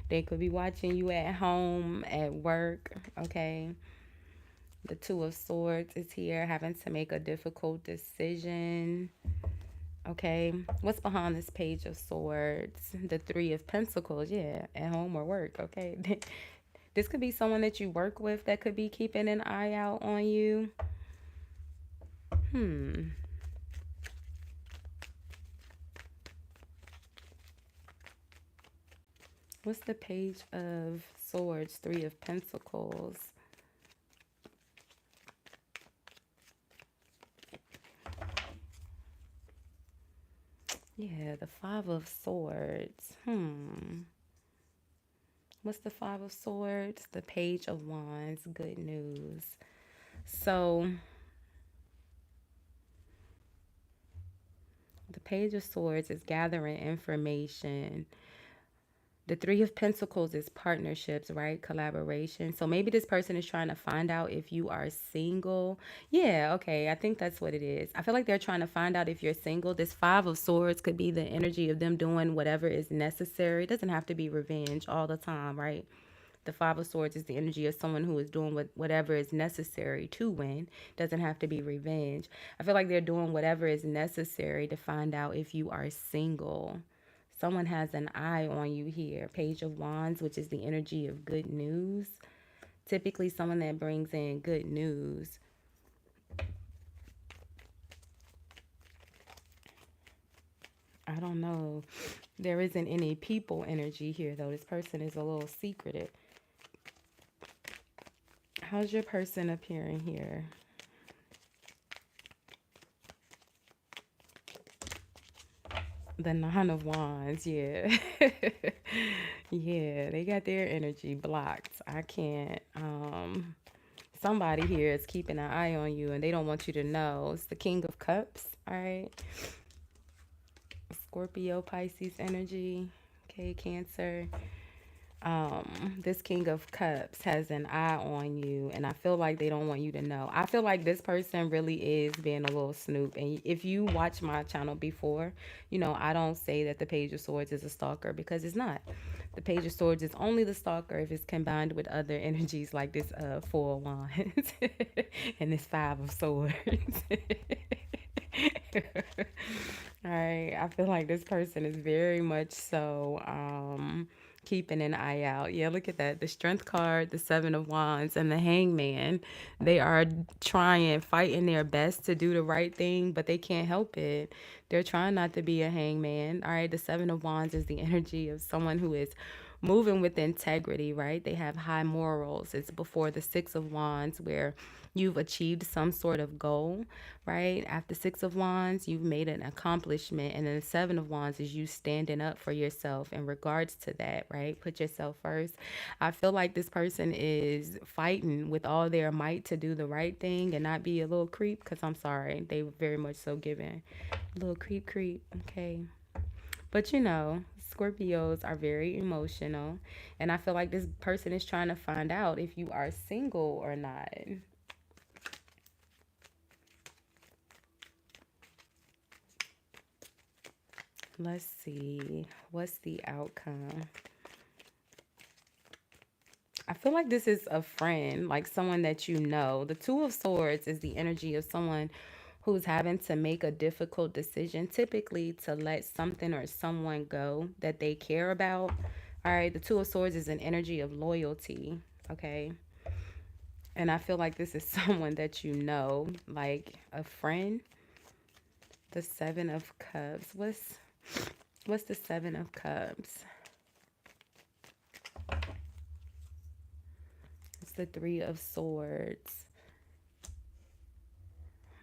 They could be watching you at home, at work, okay? The Two of Swords is here, having to make a difficult decision, okay? What's behind this Page of Swords? The Three of Pentacles, yeah, at home or work, okay? This could be someone that you work with that could be keeping an eye out on you. What's the Page of Swords? Three of Pentacles. Yeah, the Five of Swords. What's the Five of Swords? The Page of Wands. Good news. So, the Page of Swords is gathering information. The Three of Pentacles is partnerships, right? Collaboration. So maybe this person is trying to find out if you are single. Yeah, okay. I think that's what it is. I feel like they're trying to find out if you're single. This Five of Swords could be the energy of them doing whatever is necessary. It doesn't have to be revenge all the time, right? The Five of Swords is the energy of someone who is doing whatever is necessary to win. Doesn't have to be revenge. I feel like they're doing whatever is necessary to find out if you are single. Someone has an eye on you here. Page of Wands, which is the energy of good news. Typically someone that brings in good news. I don't know. There isn't any people energy here, though. This person is a little secretive. How's your person appearing here? The Nine of Wands, yeah. Yeah, they got their energy blocked. I can't. Somebody here is keeping an eye on you and they don't want you to know. It's the King of Cups, all right? Scorpio, Pisces energy. Okay, Cancer. This King of Cups has an eye on you and I feel like they don't want you to know. I feel like this person really is being a little snoop, and if you watch my channel before, you know I don't say that the Page of Swords is a stalker, because it's not. The Page of Swords is only the stalker if it's combined with other energies like this Four of Wands and this Five of Swords. All right, I feel like this person is very much so keeping an eye out. Yeah, look at that. The Strength card, the Seven of Wands, and the Hangman. They are trying, fighting their best to do the right thing, but they can't help it. They're trying not to be a hangman. All right, the Seven of Wands is the energy of someone who is moving with integrity, right? They have high morals. It's before the Six of Wands, where you've achieved some sort of goal, right? After Six of Wands, you've made an accomplishment. And then the Seven of Wands is you standing up for yourself in regards to that, right? Put yourself first. I feel like this person is fighting with all their might to do the right thing and not be a little creep, because I'm sorry, they were very much so given. A little creep, okay? But you know, Scorpios are very emotional. And I feel like this person is trying to find out if you are single or not. Let's see. What's the outcome? I feel like this is a friend, like someone that you know. The Two of Swords is the energy of someone who's having to make a difficult decision, typically to let something or someone go that they care about. All right, the Two of Swords is an energy of loyalty. Okay. And I feel like this is someone that you know, like a friend. The Seven of Cups. What's the Seven of Cups? It's the Three of Swords.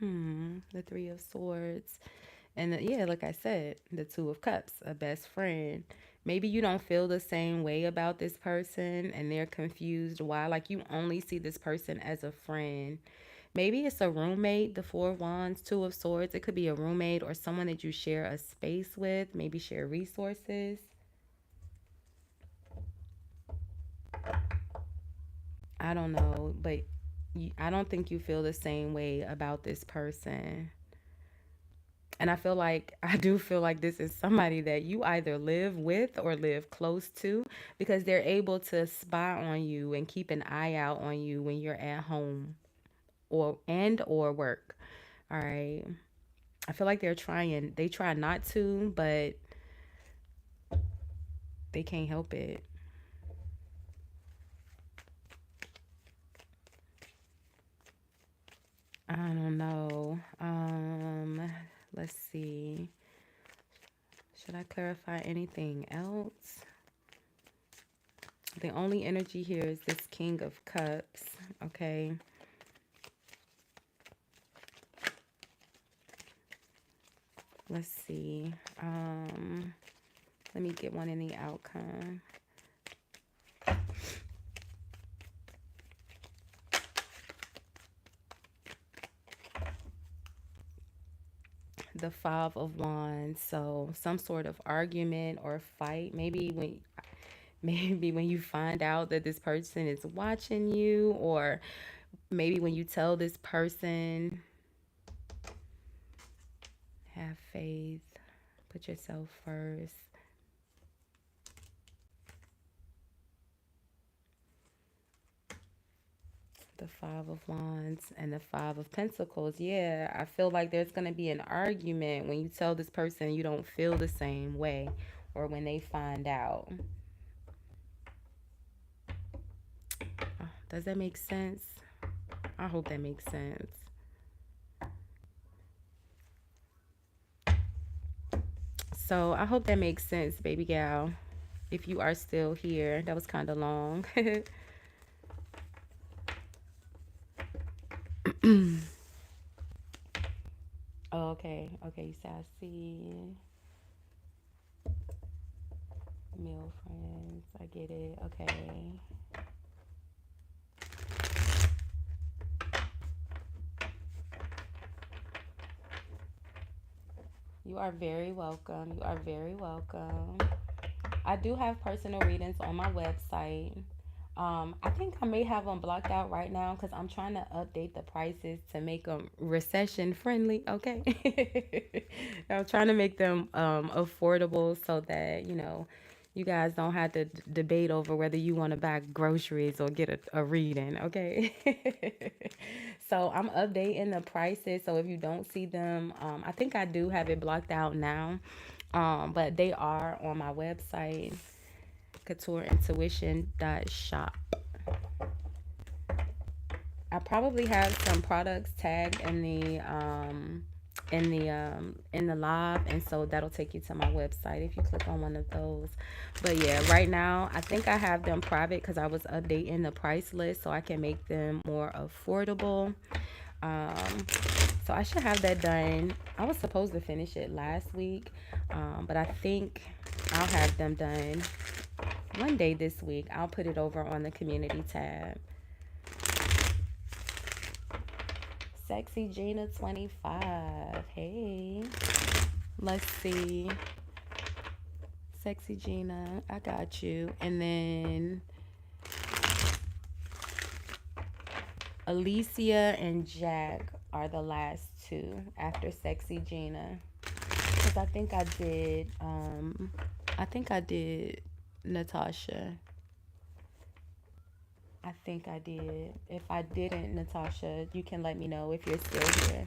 The Three of Swords. And yeah, like I said, the Two of Cups, a best friend. Maybe you don't feel the same way about this person and they're confused why. Like you only see this person as a friend. Maybe it's a roommate, the Four of Wands, Two of Swords. It could be a roommate or someone that you share a space with, maybe share resources. I don't know, but I don't think you feel the same way about this person. And I feel like, I do feel like this is somebody that you either live with or live close to because they're able to spy on you and keep an eye out on you when you're at home or work. All right. I feel like they try not to, but they can't help it. I don't know. Let's see. Should I clarify anything else? The only energy here is this King of Cups. Okay. Let's see. Let me get one in the outcome. The Five of Wands. So some sort of argument or fight. Maybe when you find out that this person is watching you, or maybe when you tell this person, have faith, put yourself first. The Five of Wands and the Five of Pentacles. Yeah, I feel like there's going to be an argument when you tell this person you don't feel the same way, or when they find out. Does that make sense? I hope that makes sense. So I hope that makes sense, baby gal. If you are still here, that was kind of long. Oh, okay. Okay, you said I see male friends. I get it. Okay. You are very welcome. You are very welcome. I do have personal readings on my website. I think I may have them blocked out right now because I'm trying to update the prices to make them recession friendly. Okay. I'm trying to make them affordable so that, you guys don't have to debate over whether you want to buy groceries or get a reading. Okay. So I'm updating the prices. So if you don't see them, I think I do have it blocked out now. But they are on my website, coutureintuition.shop. I probably have some products tagged in the live, and so that'll take you to my website if you click on one of those. But yeah, right now I think I have them private because I was updating the price list so I can make them more affordable. um so I should have that done. I was supposed to finish it last week, but I think I'll have them done one day this week. I'll put it over on the community tab. Sexy Gina 25. Hey. Let's see. Sexy Gina, I got you. And then Alicia and Jack are the last two after Sexy Gina. Because I think I did Natasha. I think I did. If I didn't, Natasha, you can let me know if you're still here.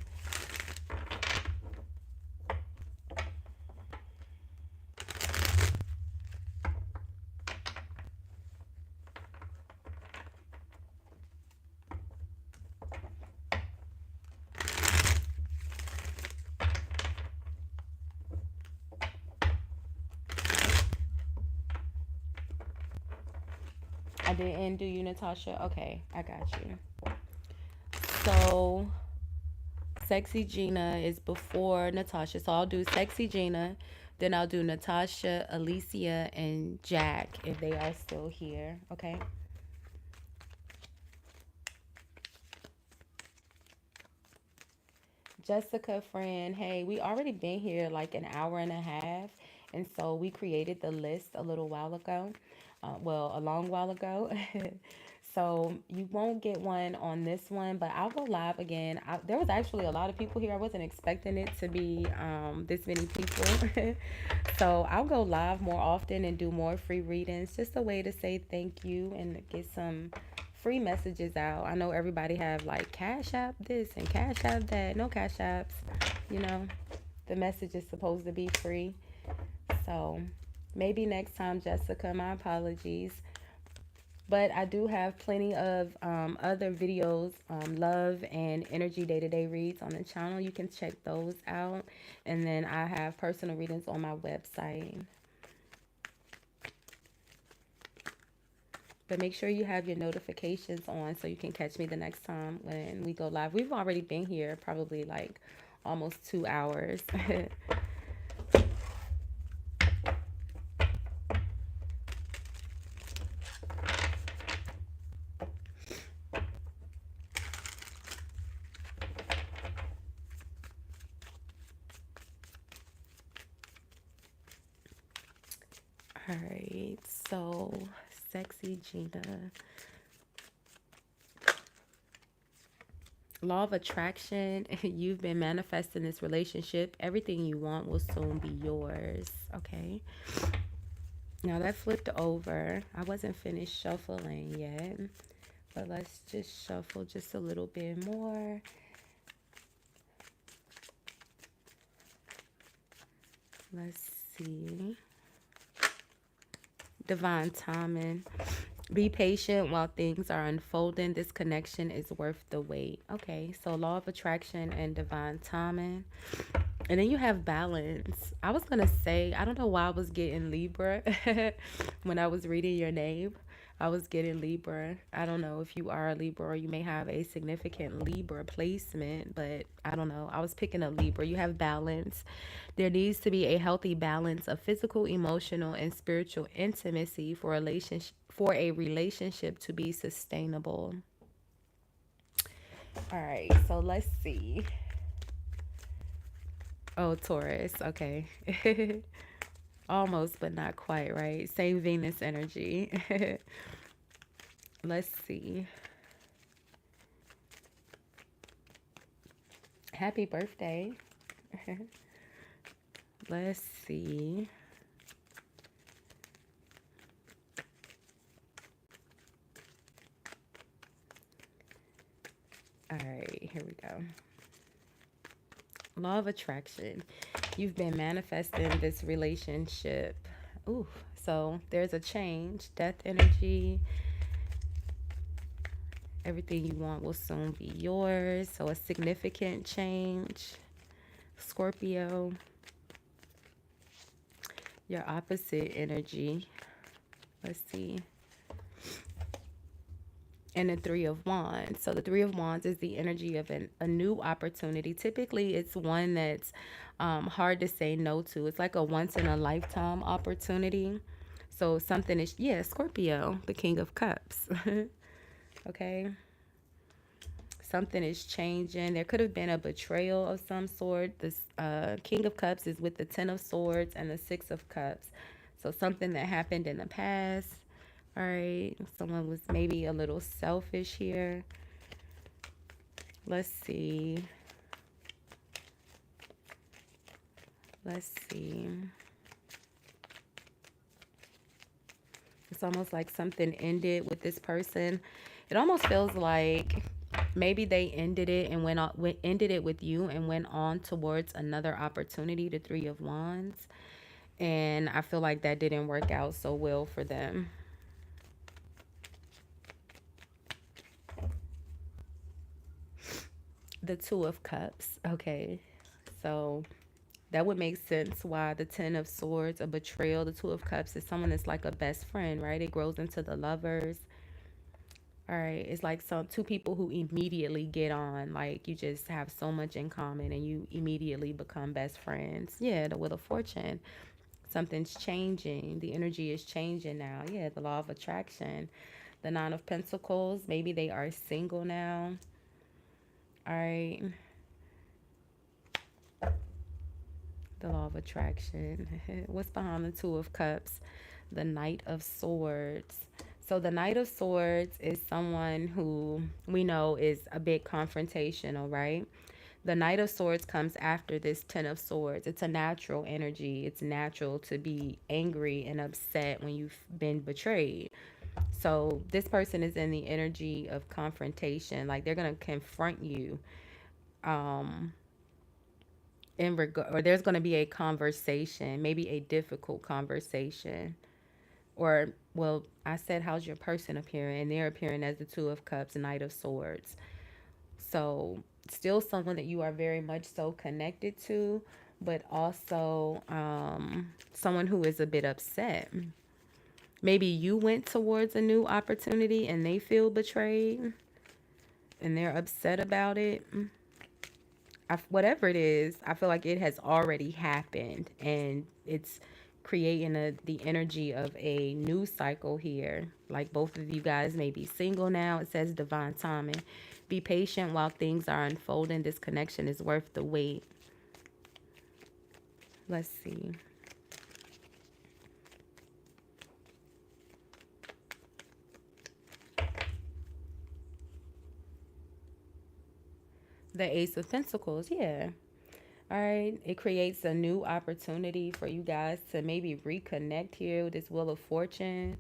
I didn't do you, Natasha. Okay, I got you. So, Sexy Gina is before Natasha. So I'll do Sexy Gina, then I'll do Natasha, Alicia, and Jack if they are still here. Okay. Jessica, friend, hey, we already been here like an hour and a half, and so we created the list a little while ago. Well, a long while ago. So you won't get one on this one, but I'll go live again. There was actually a lot of people here. I wasn't expecting it to be this many people. So I'll go live more often and do more free readings. Just a way to say thank you and get some free messages out. I know everybody have like Cash App this and Cash App that. No Cash Apps, you know. The message is supposed to be free. So maybe next time, Jessica, my apologies. But I do have plenty of other videos, love and energy day to day reads on the channel. You can check those out. And then I have personal readings on my website. But make sure you have your notifications on so you can catch me the next time when we go live. We've already been here probably like almost 2 hours. All right, so Sexy Gina. Law of attraction. You've been manifesting this relationship. Everything you want will soon be yours. Okay. Now that flipped over. I wasn't finished shuffling yet, but let's just shuffle just a little bit more. Let's see. Divine timing. Be patient while things are unfolding. This connection is worth the wait. Okay, so law of attraction and divine timing. And then you have balance. I was gonna say, I don't know why I was getting Libra when I was reading your name. I was getting Libra. I don't know if you are a Libra or you may have a significant Libra placement, but I don't know. I was picking a Libra. You have balance. There needs to be a healthy balance of physical, emotional, and spiritual intimacy for a relationship to be sustainable. All right, so let's see. Oh, Taurus. Okay. Almost, but not quite, right? Same Venus energy. Let's see. Happy birthday. Let's see. All right, here we go. Law of attraction. You've been manifesting this relationship. Ooh, so there's a change. Death energy. Everything you want will soon be yours. So a significant change. Scorpio. Your opposite energy. Let's see. And the Three of Wands. So the Three of Wands is the energy of a new opportunity. Typically, it's one that's hard to say no to. It's like a once in a lifetime opportunity. So something is, yeah, Scorpio, the King of Cups. Okay. Something is changing. There could have been a betrayal of some sort. This King of Cups is with the Ten of Swords and the Six of Cups. So something that happened in the past. All right. Someone was maybe a little selfish here. Let's see. Let's see. It's almost like something ended with this person. It almost feels like maybe they ended it and ended it with you and went on towards another opportunity, the 3 of Wands. And I feel like that didn't work out so well for them. The 2 of Cups. Okay. So that would make sense why the 10 of Swords, a betrayal, the 2 of Cups is someone that's like a best friend, right? It grows into the lovers. All right. It's like some two people who immediately get on. Like you just have so much in common and you immediately become best friends. Yeah, the Wheel of Fortune. Something's changing. The energy is changing now. Yeah, the Law of Attraction. The 9 of Pentacles. Maybe they are single now. All right. The Law of Attraction. What's behind the 2 of Cups? The Knight of Swords. So the Knight of Swords is someone who we know is a bit confrontational, right? The Knight of Swords comes after this 10 of Swords. It's a natural energy. It's natural to be angry and upset when you've been betrayed. So this person is in the energy of confrontation. Like they're gonna confront you. Um, in regard, or there's gonna be a conversation, maybe a difficult conversation. Or well, I said, how's your person appearing? And they're appearing as the 2 of Cups, Knight of Swords. So still someone that you are very much so connected to, but also someone who is a bit upset. Maybe you went towards a new opportunity and they feel betrayed and they're upset about it. Whatever it is, I feel like it has already happened and it's creating the energy of a new cycle here. Like both of you guys may be single now. It says divine timing. Be patient while things are unfolding. This connection is worth the wait. Let's see. The Ace of Pentacles, yeah. All right, it creates a new opportunity for you guys to maybe reconnect here with this Wheel of Fortune.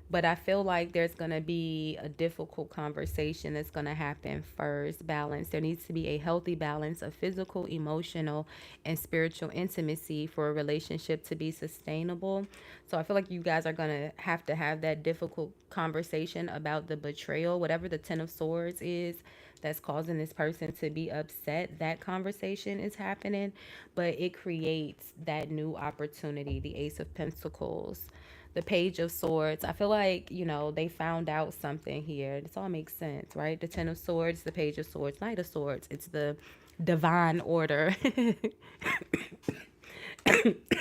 But I feel like there's going to be a difficult conversation that's going to happen first. Balance. There needs to be a healthy balance of physical, emotional, and spiritual intimacy for a relationship to be sustainable. So I feel like you guys are going to have that difficult conversation about the betrayal, whatever the 10 of Swords is that's causing this person to be upset. That conversation is happening, but it creates that new opportunity. The Ace of Pentacles, the Page of Swords. I feel like, they found out something here. This all makes sense, right? The 10 of Swords, the Page of Swords, Knight of Swords. It's the divine order.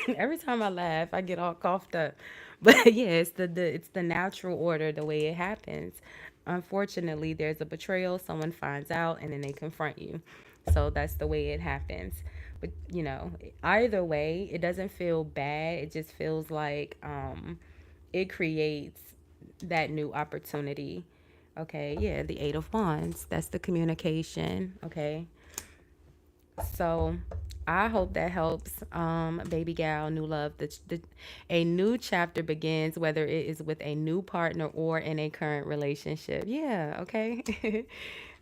Every time I laugh, I get all coughed up. But yeah, it's the natural order, the way it happens. Unfortunately, there's a betrayal, someone finds out, and then they confront you. So that's the way it happens. But either way, it doesn't feel bad. It just feels like it creates that new opportunity. Okay, yeah, the 8 of Wands. That's the communication. Okay. So I hope that helps, baby gal, new love. A new chapter begins, whether it is with a new partner or in a current relationship. Yeah, okay.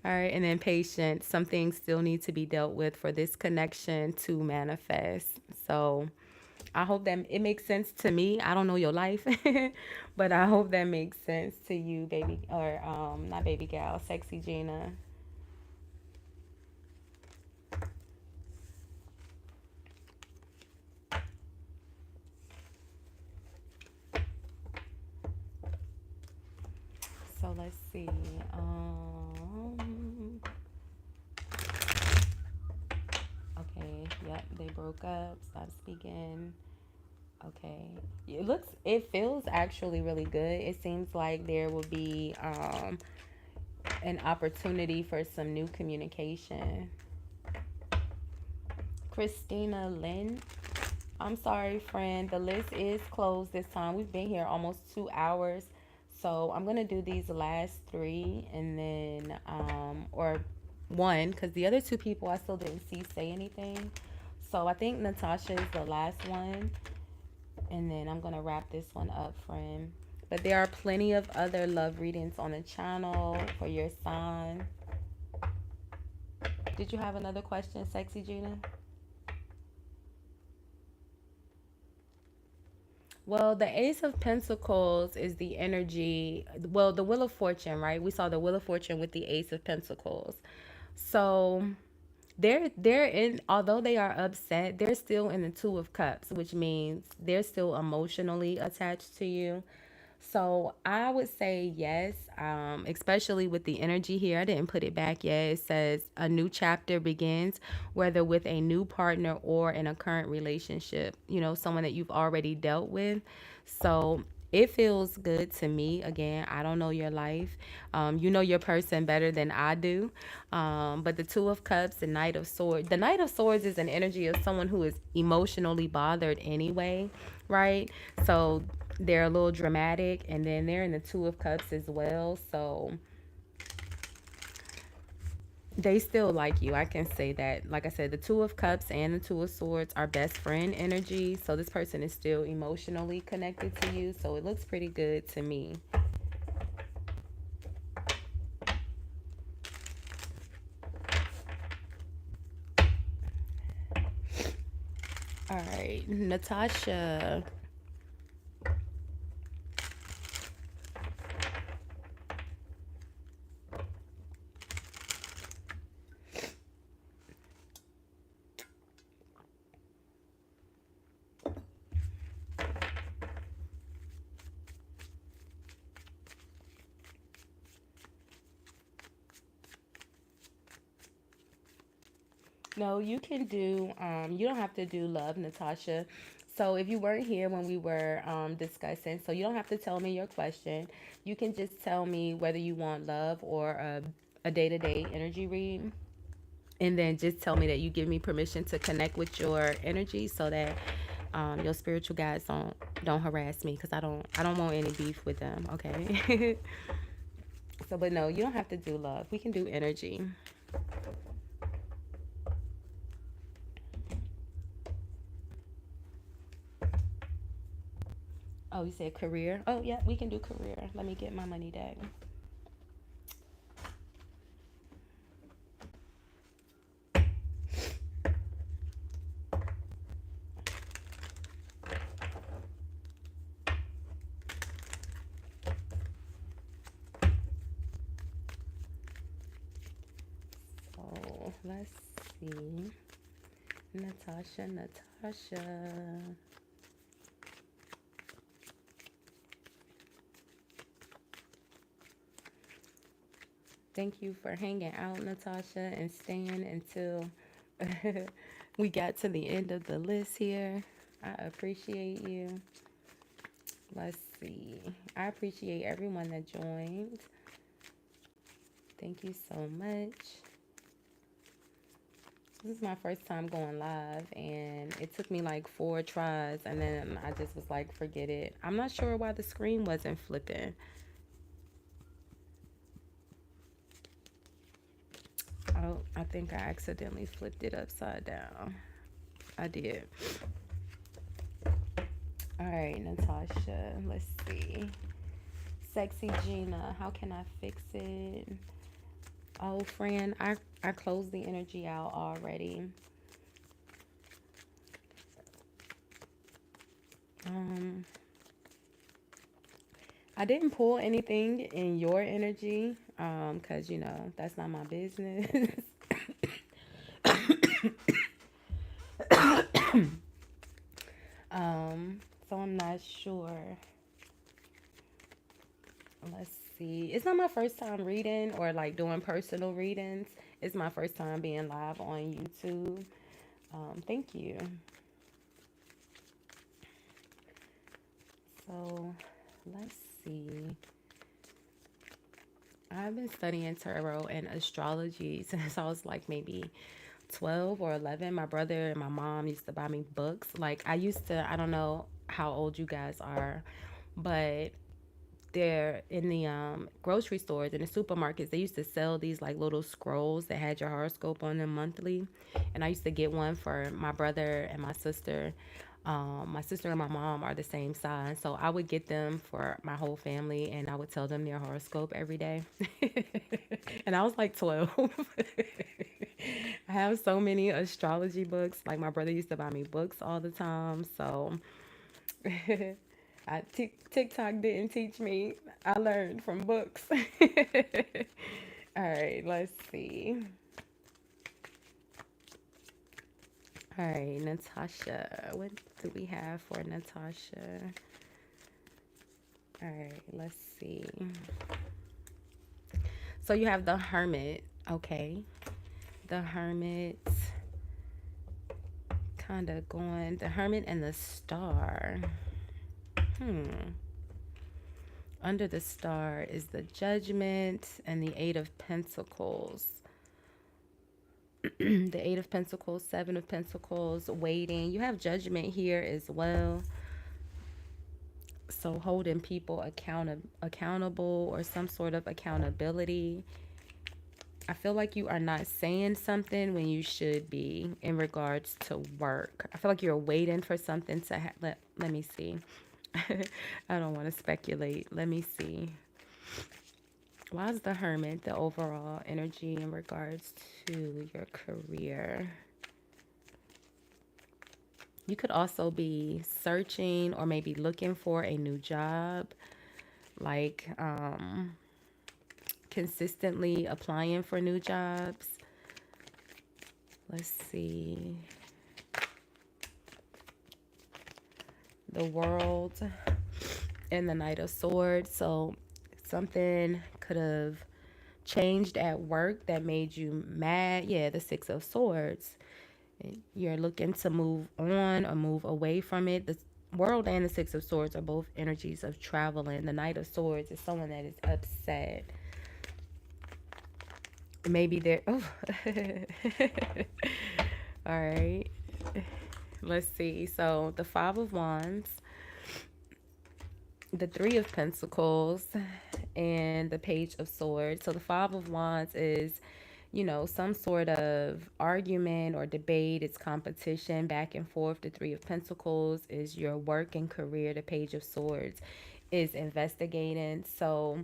All right, and then patience. Some things still need to be dealt with for this connection to manifest. So I hope that it makes sense to me. I don't know your life, but I hope that makes sense to you, baby, or not baby gal, sexy Gina. So let's see. Okay, yep, they broke up, stopped speaking. Okay. It feels actually really good. It seems like there will be an opportunity for some new communication. Christina Lynn. I'm sorry, friend. The list is closed this time. We've been here almost 2 hours. So I'm going to do these last three and then, or one, because the other two people I still didn't see say anything. So I think Natasha is the last one, and then I'm gonna wrap this one up, friend. But there are plenty of other love readings on the channel for your sign. Did you have another question, Sexy Gina? Well, the Ace of Pentacles is the energy. Well, the Wheel of Fortune, right? We saw the Wheel of Fortune with the Ace of Pentacles. So they're in, although they are upset, they're still in the Two of Cups, which means they're still emotionally attached to you. So I would say yes, especially with the energy here. I didn't put it back yet. It says a new chapter begins, whether with a new partner or in a current relationship, someone that you've already dealt with. So it feels good to me. Again, I don't know your life. You know your person better than I do. But the Two of Cups, the Knight of Swords. The Knight of Swords is an energy of someone who is emotionally bothered anyway, right? So they're a little dramatic, and then they're in the Two of Cups as well. So they still like you. I can say that. Like I said, the Two of Cups and the Two of Swords are best friend energy. So this person is still emotionally connected to you. So it looks pretty good to me. All right, Natasha. No, you can do, you don't have to do love, Natasha. So if you weren't here when we were discussing, so you don't have to tell me your question. You can just tell me whether you want love or a day-to-day energy read. And then just tell me that you give me permission to connect with your energy so that your spiritual guides don't harass me, because I don't want any beef with them, okay? So, but no, you don't have to do love. We can do energy. Oh, you said career? Oh, yeah, we can do career. Let me get my money deck. So, let's see. Natasha, Natasha. Thank you for hanging out, Natasha, and staying until we got to the end of the list here. I appreciate you. Let's see. I appreciate everyone that joined. Thank you so much. This is my first time going live, and it took me like 4 tries, and then I just was like, forget it. I'm not sure why the screen wasn't flipping. Oh, I think I accidentally flipped it upside down. I did. All right, Natasha, let's see. Sexy Gina, how can I fix it? Oh, friend, I closed the energy out already. Um, I didn't pull anything in your energy, because that's not my business. So I'm not sure. Let's see. It's not my first time reading or like doing personal readings. It's my first time being live on YouTube. Thank you. So let's see. I've been studying tarot and astrology since I was like maybe 12 or 11. My brother and my mom used to buy me books. Like I don't know how old you guys are, but There in the grocery stores and the supermarkets, they used to sell these like little scrolls that had your horoscope on them monthly, and I used to get one for my brother and my sister. My sister and my mom are the same sign, so I would get them for my whole family, and I would tell them their horoscope every day. And I was like 12. I have so many astrology books. Like my brother used to buy me books all the time, so TikTok didn't teach me. I learned from books. All right, let's see. All right, Natasha. What do we have for Natasha? All right, let's see. So you have the Hermit. Okay. The Hermit kind of going. The Hermit and the Star. Under the Star is the Judgment and the Eight of Pentacles. The Eight of Pentacles, Seven of Pentacles, waiting. You have Judgment here as well. So holding people accountable or some sort of accountability. I feel like you are not saying something when you should be in regards to work. I feel like you're waiting for something to let me see. I don't want to speculate. Let me see. Why is the Hermit the overall energy in regards to your career? You could also be searching or maybe looking for a new job, like consistently applying for new jobs. Let's see. The World and the Knight of Swords. So something could have changed at work that made you mad. Yeah, the Six of Swords. You're looking to move on or move away from it. The World and the Six of Swords are both energies of traveling. The Knight of Swords is someone that is upset. Maybe they're... Oh. All right. Let's see. So the Five of Wands, the Three of Pentacles, and the Page of Swords. So the Five of Wands is, you know, some sort of argument or debate. It's competition back and forth. The Three of Pentacles is your work and career. The Page of Swords is investigating. So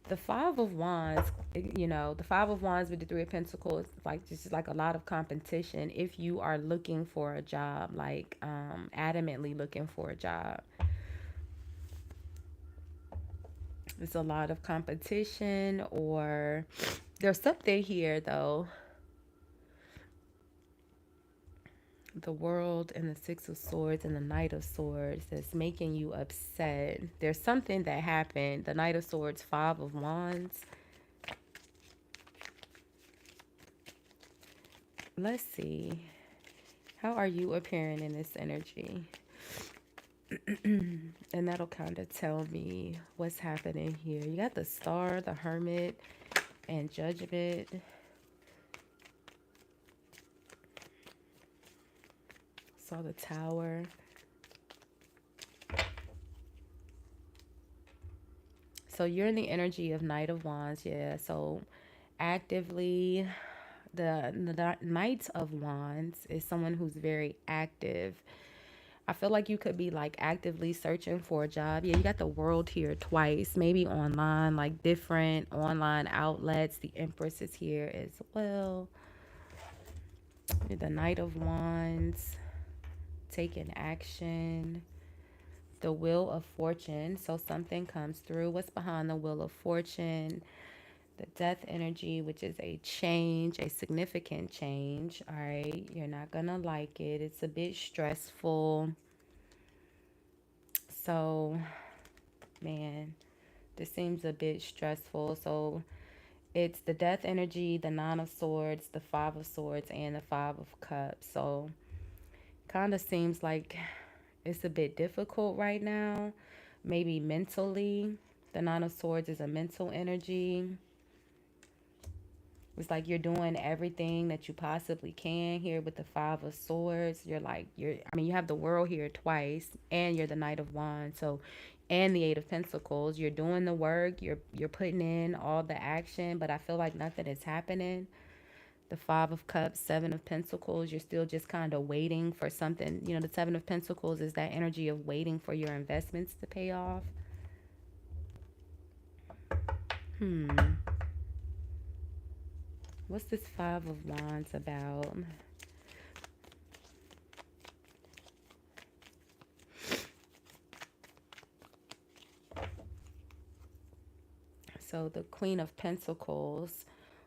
the Five of Wands, you know, the Five of Wands with the Three of Pentacles, like just like a lot of competition. If you are looking for a job, like adamantly looking for a job, it's a lot of competition. Or there's something here though. The World and the Six of Swords and the Knight of Swords that's making you upset. There's something that happened. The Knight of Swords, Five of Wands. Let's see. How are you appearing in this energy? And that'll kind of tell me what's happening here. You got the Star, the Hermit, and Judgment. Saw the Tower. So you're in the energy of Knight of Wands, yeah. So actively, the Knight of Wands is someone who's very active. I feel like you could be like actively searching for a job. Yeah, you got the World here twice, maybe online, like different online outlets. The Empress is here as well. The Knight of Wands, taking action. The Wheel of Fortune, so something comes through. What's behind the Wheel of Fortune? The Death energy, which is a change, a significant change. All right, you're not gonna like it. It's a bit stressful. So, man, this seems a bit stressful. So it's the Death energy, the Nine of Swords, the Five of Swords, and the Five of Cups. So kind of seems like it's a bit difficult right now, maybe mentally. The Nine of Swords is a mental energy. It's like you're doing everything that you possibly can here with the Five of Swords. You're like, I mean, you have the World here twice, and you're the Knight of Wands. So and the Eight of Pentacles. You're doing the work, you're putting in all the action, but I feel like nothing is happening. The Five of Cups, Seven of Pentacles, you're still just kind of waiting for something. You know, the Seven of Pentacles is that energy of waiting for your investments to pay off. What's this Five of Wands about? So the Queen of Pentacles.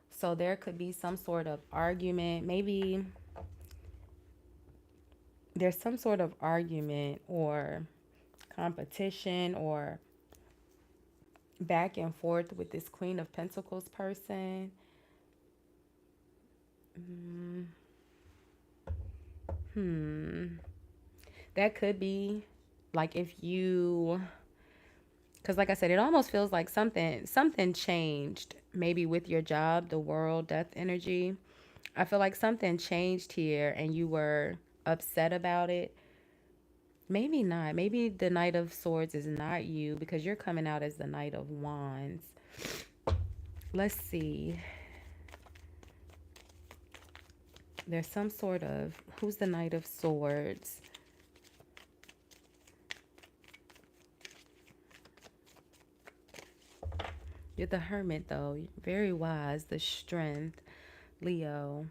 So there could be some sort of argument. Maybe there's some sort of argument or competition or back and forth with this Queen of Pentacles person. That could be like if you, because like I said, it almost feels like something changed maybe with your job, the world, death energy. I feel like something changed here and you were upset about it. Maybe not. Maybe the Knight of Swords is not you because you're coming out as the Knight of Wands. Let's see. There's some sort of, who's the Knight of Swords? You're the Hermit though. Very wise. The Strength. Leo.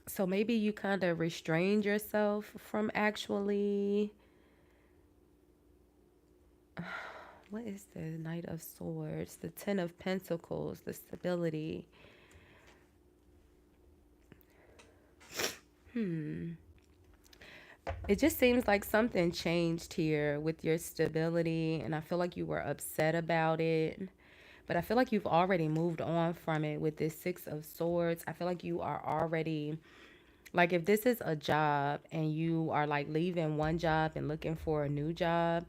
So maybe you kind of restrained yourself from actually, what is the Knight of Swords? The Ten of Pentacles, the stability. It just seems like something changed here with your stability, and I feel like you were upset about it. But I feel like you've already moved on from it with this Six of Swords. I feel like you are already, like if this is a job and you are like leaving one job and looking for a new job,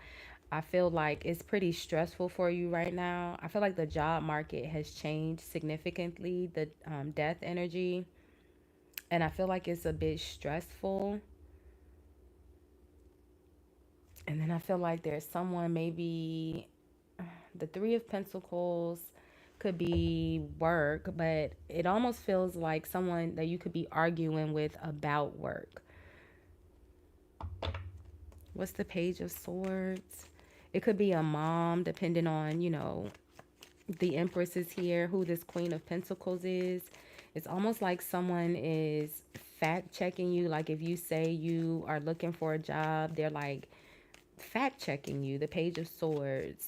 I feel like it's pretty stressful for you right now. I feel like the job market has changed significantly, the death energy, and I feel like it's a bit stressful. And then I feel like there's someone, maybe the Three of Pentacles could be work, but it almost feels like someone that you could be arguing with about work. What's the Page of Swords? It could be a mom, depending on, the Empress is here, who this Queen of Pentacles is. It's almost like someone is fact checking you. Like if you say you are looking for a job, they're like fact checking you. The Page of Swords.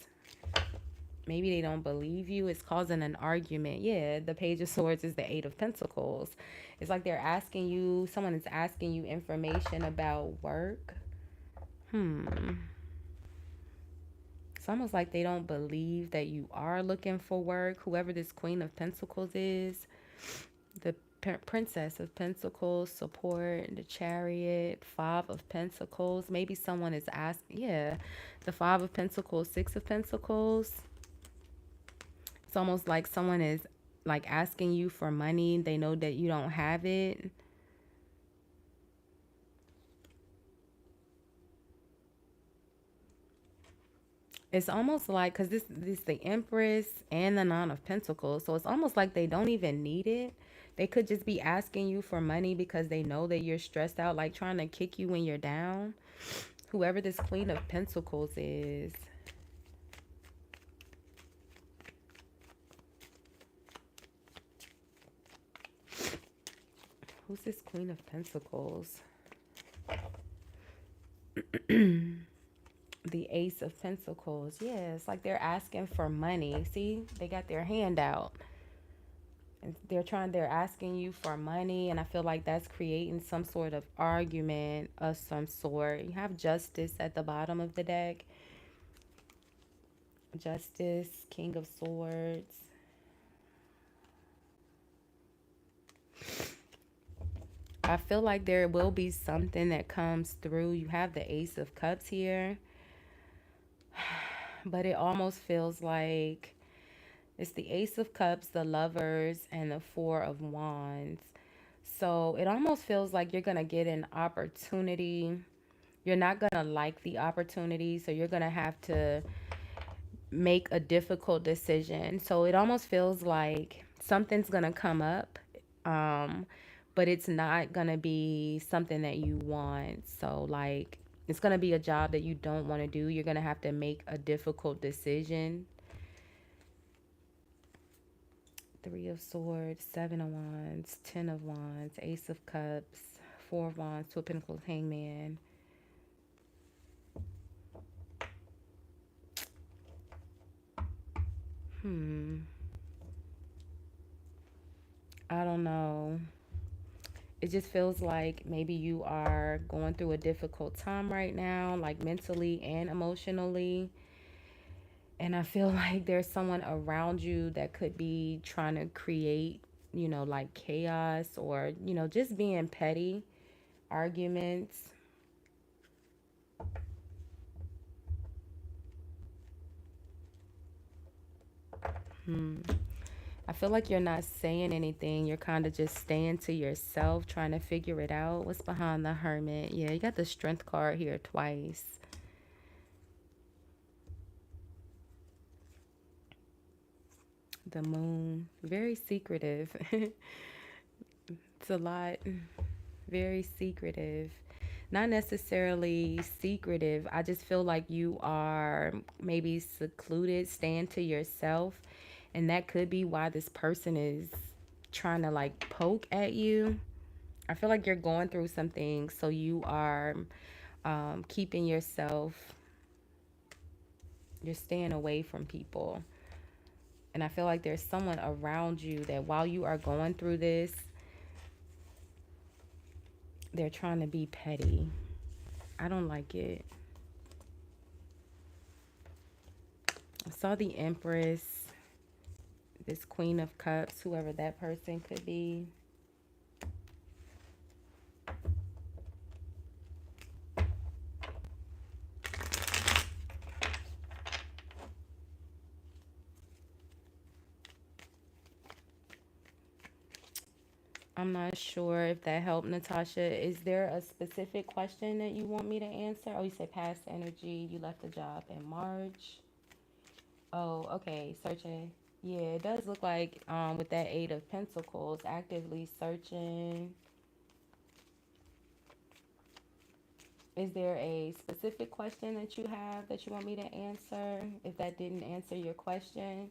Maybe they don't believe you. It's causing an argument. Yeah, the Page of Swords is the Eight of Pentacles. It's like they're asking you, someone is asking you information about work. It's almost like they don't believe that you are looking for work. Whoever this Queen of Pentacles is, the Princess of Pentacles, support, the Chariot, Five of Pentacles. Maybe someone is asking, yeah, the Five of Pentacles, Six of Pentacles. It's almost like someone is like asking you for money. They know that you don't have it. It's almost like, because this the Empress and the Nine of Pentacles, so it's almost like they don't even need it. They could just be asking you for money because they know that you're stressed out, like trying to kick you when you're down. Whoever this Queen of Pentacles is. Who's this Queen of Pentacles? The Ace of Pentacles. Yeah, it's like they're asking for money. See, they got their hand out. And they're asking you for money. And I feel like that's creating some sort of argument of some sort. You have Justice at the bottom of the deck. Justice, King of Swords. I feel like there will be something that comes through. You have the Ace of Cups here. But it almost feels like it's the Ace of Cups, the Lovers, and the Four of Wands. So it almost feels like you're going to get an opportunity. You're not going to like the opportunity, so you're going to have to make a difficult decision. So it almost feels like something's going to come up, um, but it's not going to be something that you want. So, like, it's going to be a job that you don't want to do. You're going to have to make a difficult decision. Three of Swords, Seven of Wands, Ten of Wands, Ace of Cups, Four of Wands, Two of Pentacles, Hangman. Hmm. I don't know. It just feels like maybe you are going through a difficult time right now, like mentally and emotionally. And I feel like there's someone around you that could be trying to create, like chaos or, just being petty arguments. Hmm. I feel like you're not saying anything. You're kind of just staying to yourself, trying to figure it out. What's behind the Hermit? Yeah, you got the Strength card here twice. The Moon, very secretive. It's a lot, very secretive. Not necessarily secretive. I just feel like you are maybe secluded, staying to yourself. And that could be why this person is trying to like poke at you. I feel like you're going through something, so you are keeping yourself, you're staying away from people. And I feel like there's someone around you that while you are going through this, they're trying to be petty. I don't like it. I saw the Empress, this Queen of Cups, whoever that person could be. I'm not sure if that helped, Natasha. Is there a specific question that you want me to answer? Oh, you said past energy. You left the job in March. Oh, okay. Searching. Yeah, it does look like with that Eight of Pentacles, actively searching. Is there a specific question that you have that you want me to answer? If that didn't answer your question,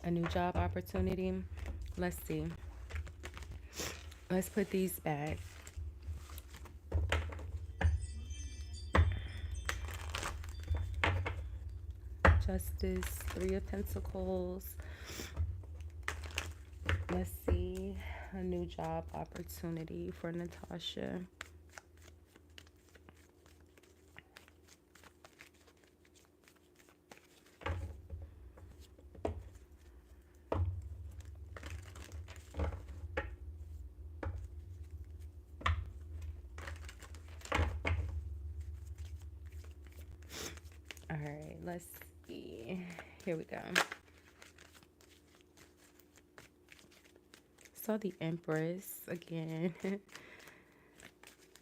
a new job opportunity. Let's see. Let's put these back. Justice, Three of Pentacles. Let's see. A new job opportunity for Natasha. All right, let's see. Here we go. So the Empress again.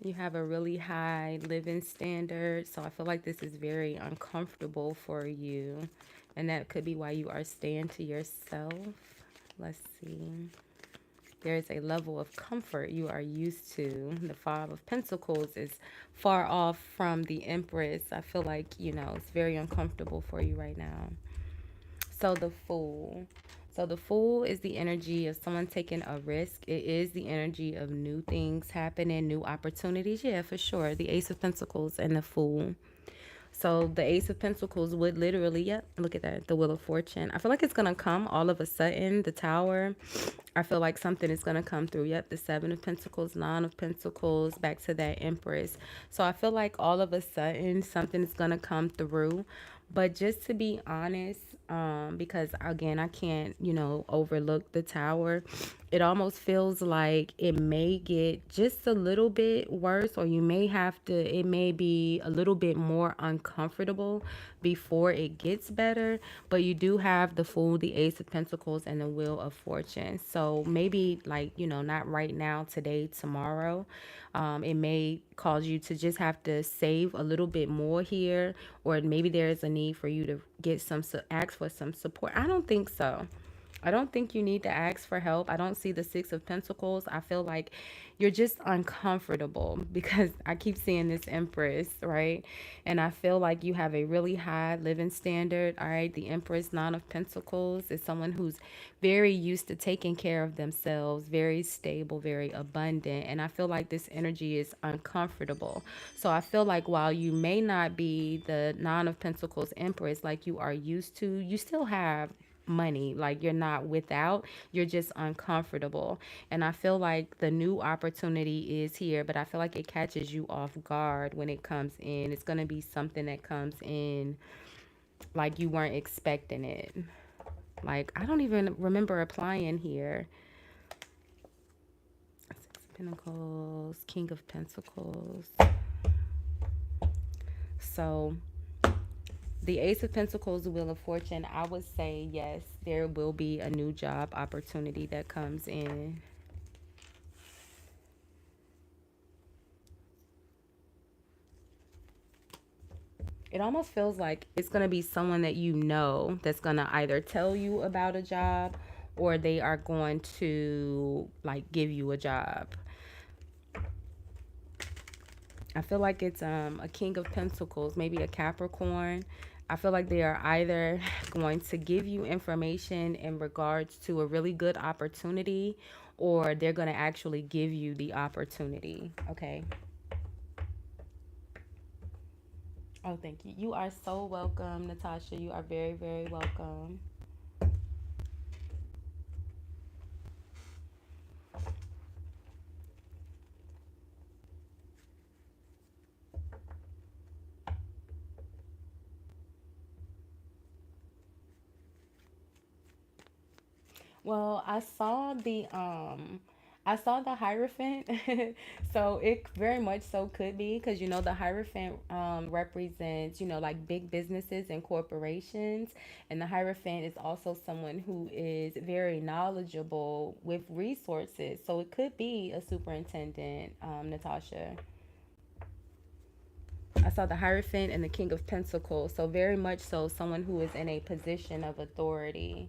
You have a really high living standard, so I feel like this is very uncomfortable for you, and that could be why you are staying to yourself. Let's see. There is a level of comfort you are used to. The Five of Pentacles is far off from the Empress. I feel like, it's very uncomfortable for you right now. So the Fool. So the Fool is the energy of someone taking a risk. It is the energy of new things happening, new opportunities. Yeah, for sure. The Ace of Pentacles and the Fool. So the Ace of Pentacles would literally, yep, look at that, the Wheel of Fortune. I feel like it's going to come all of a sudden, the Tower. I feel like something is going to come through. Yep, the Seven of Pentacles, Nine of Pentacles, back to that Empress. So I feel like all of a sudden something is going to come through. But just to be honest, because again, I can't, overlook the tower. It almost feels like it may get just a little bit worse, or you may have to, it may be a little bit more uncomfortable before it gets better. But you do have the Fool, the Ace of Pentacles, and the Wheel of Fortune. So maybe, like, not right now, today, tomorrow. It may cause you to just have to save a little bit more here, or maybe there is a need for you to get ask for some support. I don't think so. I don't think you need to ask for help. I don't see the Six of Pentacles. I feel like you're just uncomfortable because I keep seeing this Empress, right? And I feel like you have a really high living standard, all right? The Empress, Nine of Pentacles, is someone who's very used to taking care of themselves, very stable, very abundant. And I feel like this energy is uncomfortable. So I feel like while you may not be the Nine of Pentacles Empress like you are used to, you still have money. Like, you're not without, you're just uncomfortable. And I feel like the new opportunity is here, but I feel like it catches you off guard when it comes in. It's going to be something that comes in like you weren't expecting it. Like, I don't even remember applying here. Six of Pentacles, King of Pentacles. So the Ace of Pentacles, the Wheel of Fortune, I would say yes, there will be a new job opportunity that comes in. It almost feels like it's going to be someone that that's going to either tell you about a job, or they are going to like give you a job. I feel like it's a King of Pentacles, maybe a Capricorn. I feel like they are either going to give you information in regards to a really good opportunity, or they're going to actually give you the opportunity. Okay. Oh, thank you. You are so welcome, Natasha. You are very, very welcome. Well, I saw the Hierophant. So it very much so could be, because the Hierophant represents, like big businesses and corporations, and the Hierophant is also someone who is very knowledgeable with resources. So it could be a superintendent, Natasha. I saw the Hierophant and the King of Pentacles. So very much so someone who is in a position of authority.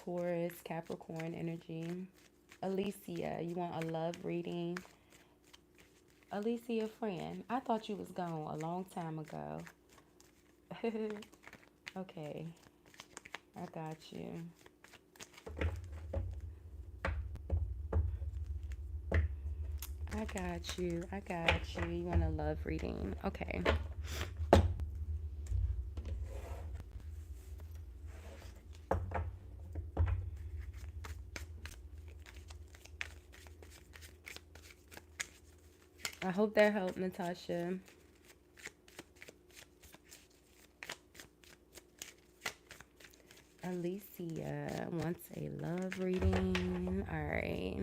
Taurus, Capricorn energy. Alicia, you want a love reading? Alicia, friend, I thought you was gone a long time ago. Okay, I got you. I got you. I got you. You want a love reading? Okay. I hope that helped, Natasha. Alicia wants a love reading. All right.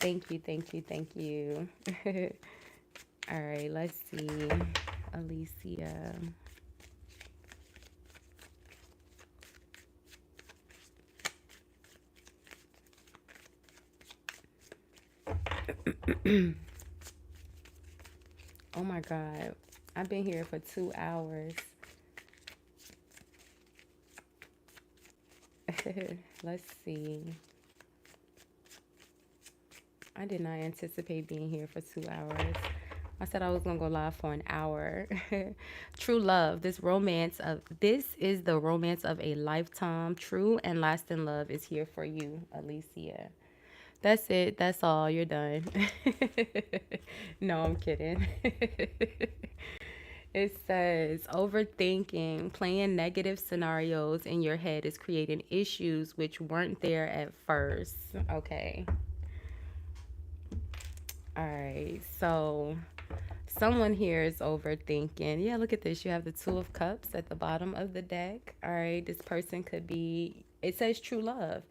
Thank you, thank you, thank you. All right, let's see. Alicia. Oh my God. I've been here for 2 hours. Let's see. I did not anticipate being here for 2 hours. I said I was gonna go live for an hour. True love. This is the romance of a lifetime. True and lasting love is here for you, Alicia. That's it. That's all. You're done. No, I'm kidding. It says overthinking, playing negative scenarios in your head is creating issues which weren't there at first. Okay. All right. So someone here is overthinking. Yeah, look at this. You have the Two of Cups at the bottom of the deck. All right. This person could be, it says true love.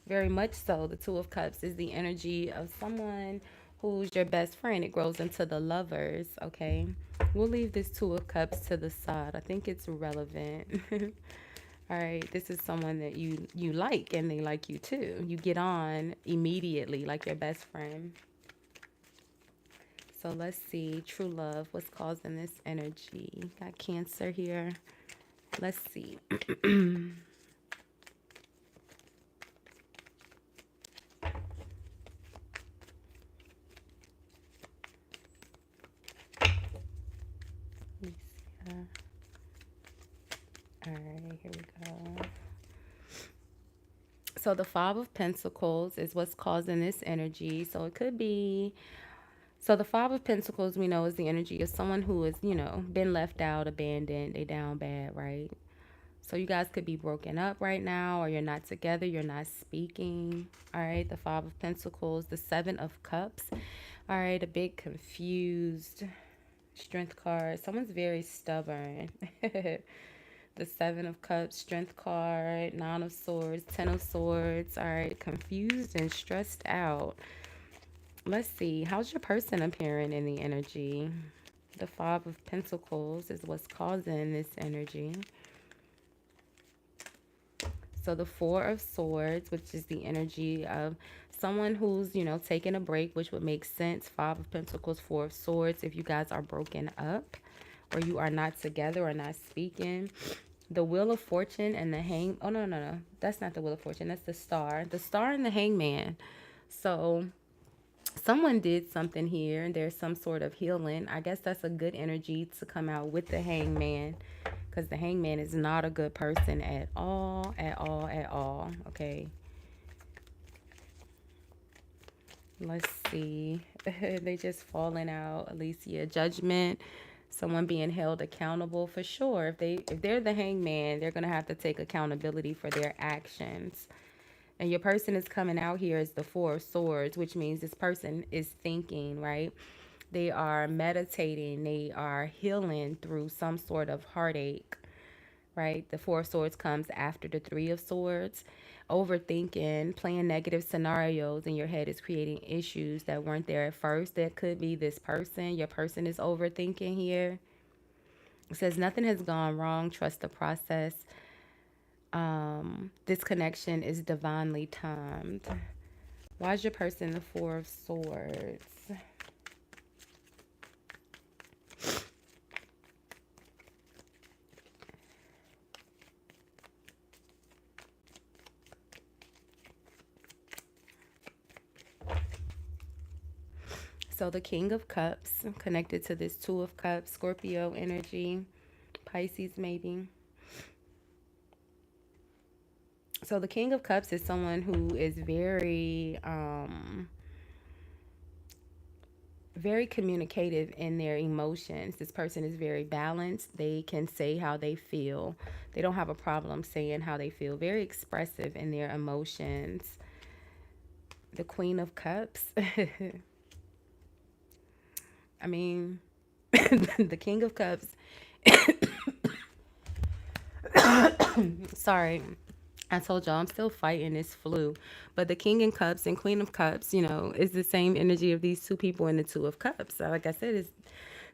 Very much so. The Two of Cups is the energy of someone who's your best friend. It grows into the lovers. Okay. We'll leave this Two of Cups to the side. I think it's relevant. All right, this is someone that you like and they like you too. You get on immediately like your best friend. So let's see, true love, what's causing this energy? Got Cancer here. Let's see. Let me see. All right, here we go. So the Five of Pentacles is what's causing this energy. So it could be, so the Five of Pentacles we know is the energy of someone who is, been left out, abandoned, they down bad, right? So you guys could be broken up right now, or you're not together, you're not speaking. All right, the Five of Pentacles, the Seven of Cups. All right, a bit confused. Strength card. Someone's very stubborn. The Seven of Cups, Strength card, Nine of Swords, Ten of Swords. All right, confused and stressed out. Let's see. How's your person appearing in the energy? The Five of Pentacles is what's causing this energy. So the Four of Swords, which is the energy of someone who's, taking a break, which would make sense. Five of Pentacles, Four of Swords, if you guys are broken up or you are not together or not speaking. The Wheel of Fortune and the Hang. Oh, no, no, no. That's not the Wheel of Fortune. That's the Star. The Star and the Hangman. So someone did something here and there's some sort of healing. I guess that's a good energy to come out with the Hangman, because the Hangman is not a good person at all, at all, at all. Okay. Let's see. They just falling out. Alicia, Judgment. Someone being held accountable for sure. If they're the Hangman, they're gonna have to take accountability for their actions. And your person is coming out here as the Four of Swords, which means this person is thinking, right? They are meditating. They are healing through some sort of heartache, right? The Four of Swords comes after the Three of Swords. Overthinking, playing negative scenarios in your head is creating issues that weren't there at first. That could be this person. Your person is overthinking here. It says nothing has gone wrong. Trust the process. This connection is divinely timed. Why is your person the Four of Swords? So the King of Cups connected to this Two of Cups, Scorpio energy, Pisces maybe. So the King of Cups is someone who is very communicative in their emotions. This person is very balanced. They can say how they feel. They don't have a problem saying how they feel. Very expressive in their emotions. The Queen of Cups. I mean, the King of Cups. Sorry. I told y'all I'm still fighting this flu. But the King of Cups and Queen of Cups, is the same energy of these two people in the Two of Cups. So like I said,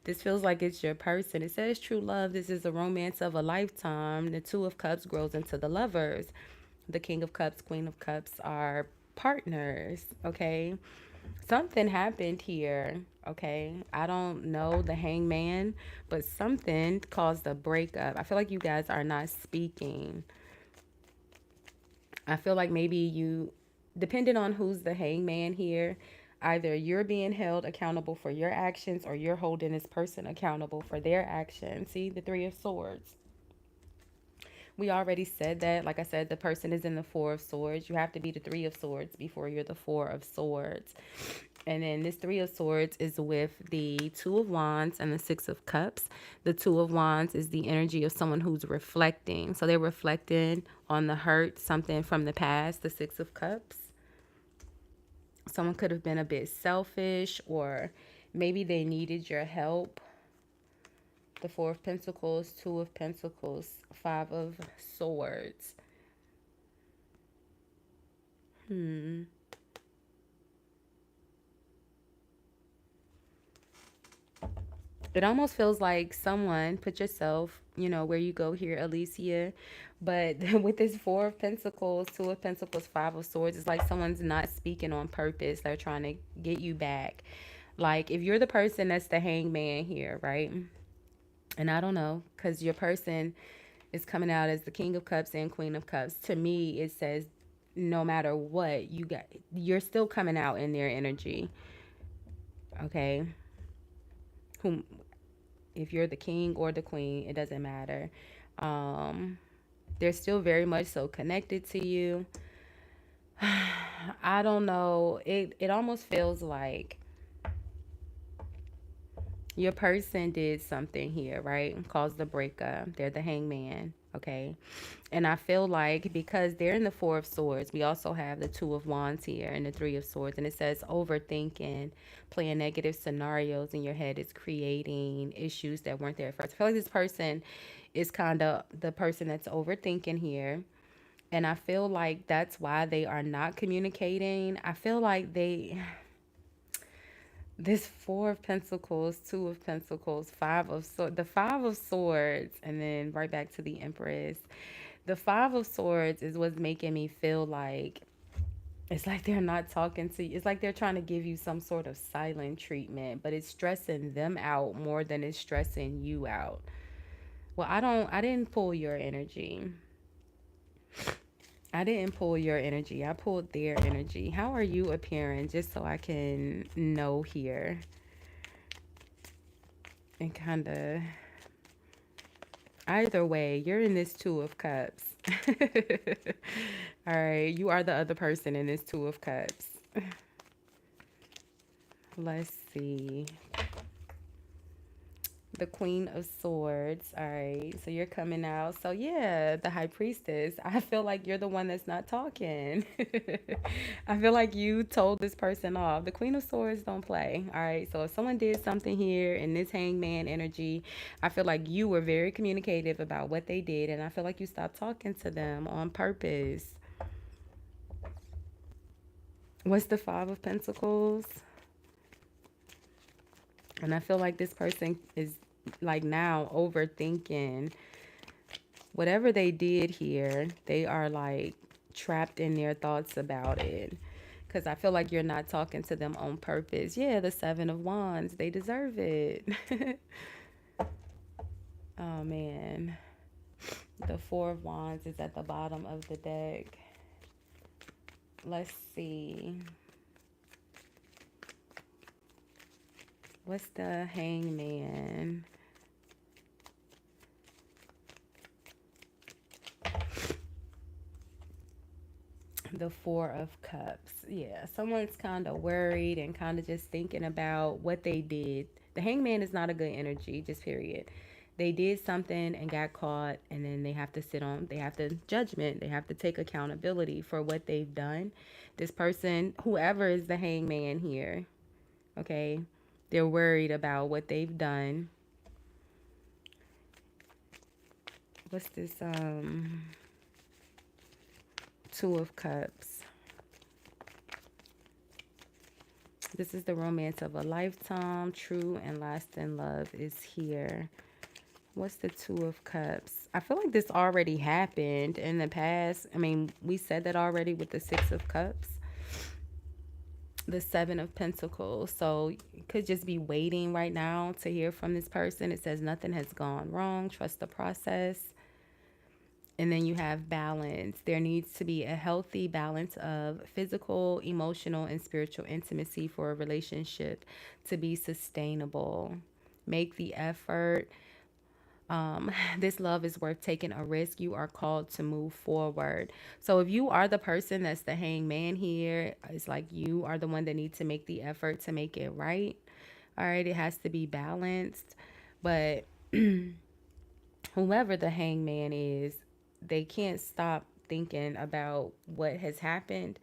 this feels like it's your person. It says true love. This is a romance of a lifetime. The Two of Cups grows into the lovers. The King of Cups, Queen of Cups are partners. Okay. Something happened here. Okay. I don't know the Hangman, but something caused a breakup. I feel like you guys are not speaking. I feel like maybe depending on who's the Hangman here, either you're being held accountable for your actions or you're holding this person accountable for their actions. See, the Three of Swords. We already said that. Like I said, the person is in the Four of Swords. You have to be the Three of Swords before you're the Four of Swords. And then this Three of Swords is with the Two of Wands and the Six of Cups. The Two of Wands is the energy of someone who's reflecting. So they're reflecting on the hurt, something from the past. The Six of Cups, someone could have been a bit selfish, or maybe they needed your help. The Four of Pentacles, Two of Pentacles, Five of Swords. It almost feels like someone, put yourself, where you go here, Alicia. But with this Four of Pentacles, Two of Pentacles, Five of Swords, it's like someone's not speaking on purpose. They're trying to get you back. Like if you're the person that's the hangman here, right? And I don't know, because your person is coming out as the King of Cups and Queen of Cups. To me, it says no matter what, you're still coming out in their energy. Okay. Whom If you're the king or the queen, it doesn't matter. Um, they're still very much so connected to you. I don't know. It almost feels like your person did something here, right? Caused the breakup. They're the hangman, okay? And I feel like because they're in the Four of Swords, we also have the Two of Wands here and the Three of Swords. And it says overthinking, playing negative scenarios in your head is creating issues that weren't there at first. I feel like this person is kind of the person that's overthinking here. And I feel like that's why they are not communicating. I feel like this Four of Pentacles, Two of Pentacles, Five of Swords, the Five of Swords, and then right back to the Empress. The Five of Swords is what's making me feel like it's like they're not talking to you. It's like they're trying to give you some sort of silent treatment, but it's stressing them out more than it's stressing you out. Well, I didn't pull your energy. I didn't pull your energy. I pulled their energy. How are you appearing? Just so I can know here and kind of. Either way, you're in this Two of Cups. All right, you are the other person in this Two of Cups. Let's see. The Queen of Swords. All right, so you're coming out. So yeah, the High Priestess. I feel like you're the one that's not talking. I feel like you told this person off. The Queen of Swords don't play. All right, so if someone did something here in this hangman energy, I feel like you were very communicative about what they did, and I feel like you stopped talking to them on purpose. What's the Five of Pentacles? And I feel like this person is like now overthinking whatever they did here. They are like trapped in their thoughts about it. Because I feel like you're not talking to them on purpose. Yeah, the Seven of Wands, they deserve it. Oh man. The Four of Wands is at the bottom of the deck. Let's see. What's the Hangman? The Four of Cups. Yeah, someone's kind of worried and kind of just thinking about what they did. The Hangman is not a good energy, just period. They did something and got caught, and then they have to they have to judgment, they have to take accountability for what they've done. This person, whoever is the Hangman here, okay, they're worried about what they've done. What's this? Two of Cups. This is the romance of a lifetime. True and lasting love is here. What's the Two of Cups? I feel like this already happened in the past. I mean, we said that already with the Six of Cups. The Seven of Pentacles. So you could just be waiting right now to hear from this person. It says nothing has gone wrong. Trust the process. And then you have balance. There needs to be a healthy balance of physical, emotional, and spiritual intimacy for a relationship to be sustainable. Make the effort. This love is worth taking a risk. You are called to move forward. So if you are the person that's the hangman here, it's like you are the one that needs to make the effort to make it right. All right, it has to be balanced. But whoever the hangman is, they can't stop thinking about what has happened.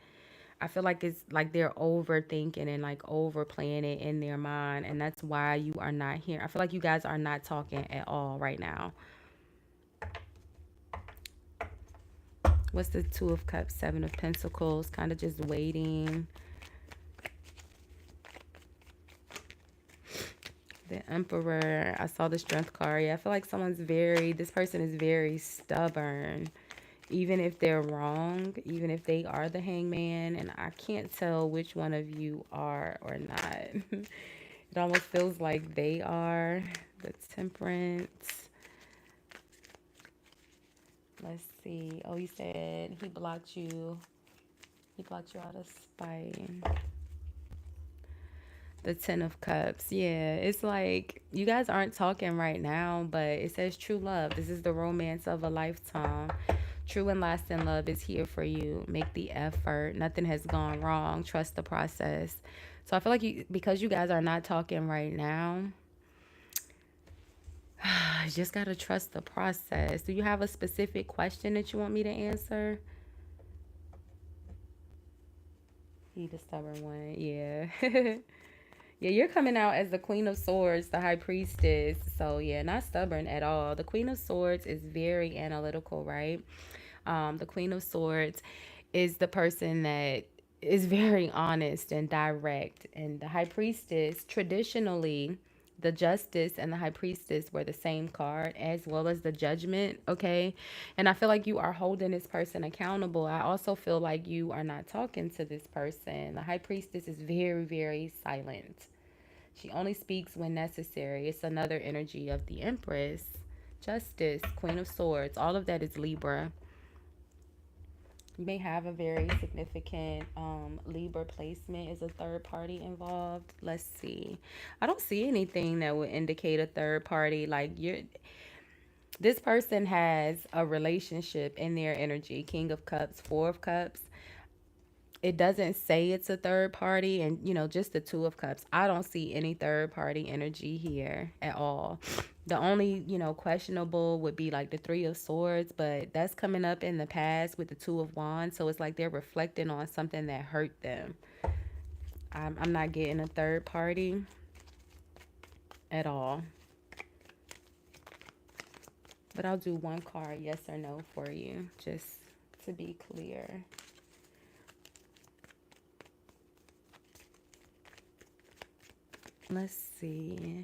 I feel like it's like they're overthinking and like overplaying it in their mind, and that's why you are not here. I feel like you guys are not talking at all right now. What's the Two of Cups, Seven of Pentacles? Kind of just waiting. The Emperor. I saw the Strength card. Yeah, I feel like this person is very stubborn. Even if they're wrong, even if they are the hangman, and I can't tell which one of you are or not. It almost feels like they are. The Temperance. Let's see. Oh, you said he blocked you. He blocked you out of spite. The Ten of Cups. Yeah, it's like you guys aren't talking right now, but it says true love. This is the romance of a lifetime. True and lasting love is here for you. Make the effort. Nothing has gone wrong. Trust the process. So I feel like because you guys are not talking right now, you just got to trust the process. Do you have a specific question that you want me to answer? He the stubborn one. Yeah. Yeah, you're coming out as the Queen of Swords, the High Priestess. So, yeah, not stubborn at all. The Queen of Swords is very analytical, right? The Queen of Swords is the person that is very honest and direct. And the High Priestess, traditionally, the Justice and the High Priestess were the same card, as well as the Judgment, okay? And I feel like you are holding this person accountable. I also feel like you are not talking to this person. The High Priestess is very, very silent. She only speaks when necessary. It's another energy of the Empress. Justice, Queen of Swords, all of that is Libra. You may have a very significant Libra placement. Is a third party involved? Let's see. I don't see anything that would indicate a third party. Like this person has a relationship in their energy. King of Cups, Four of Cups. It doesn't say it's a third party, and just the Two of Cups. I don't see any third party energy here at all. The only questionable would be like the Three of Swords, but that's coming up in the past with the Two of Wands, so it's like they're reflecting on something that hurt them. I'm not getting a third party at all, but I'll do one card, yes or no, for you, just to be clear. Let's see.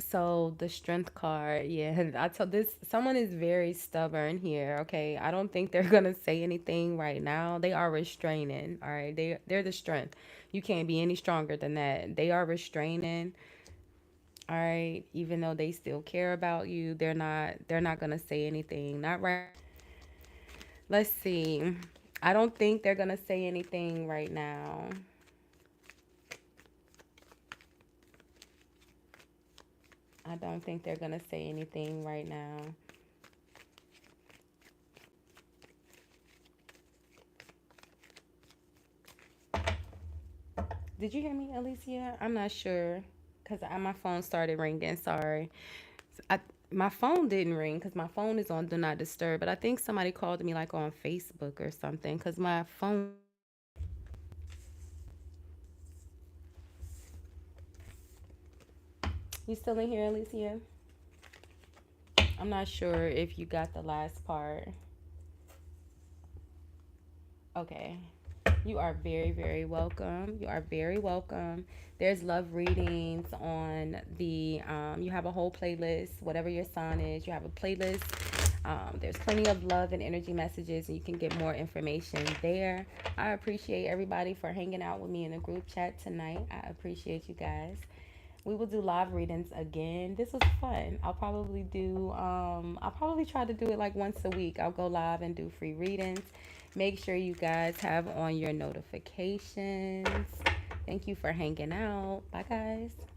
So the Strength card, yeah, I told this someone is very stubborn here. Okay, I don't think they're gonna say anything right now. They are restraining. All right, they're the Strength. You can't be any stronger than that. They are restraining. All right, even though they still care about you, they're not gonna say anything. Not right. Let's see. I don't think they're gonna say anything right now. I don't think they're gonna say anything right now. Did you hear me, Alicia? I'm not sure because my phone started ringing. Sorry. I, my phone didn't ring because my phone is on Do Not Disturb, but I think somebody called me like on Facebook or something because my phone. You still in here, Alicia? I'm not sure if you got the last part. Okay. You are very, very welcome. You are very welcome. There's love readings on you have a whole playlist, whatever your sign is, you have a playlist. There's plenty of love and energy messages, and you can get more information there. I appreciate everybody for hanging out with me in the group chat tonight. I appreciate you guys. We will do live readings again. This was fun. I'll probably try to do it like once a week. I'll go live and do free readings. Make sure you guys have on your notifications. Thank you for hanging out. Bye, guys.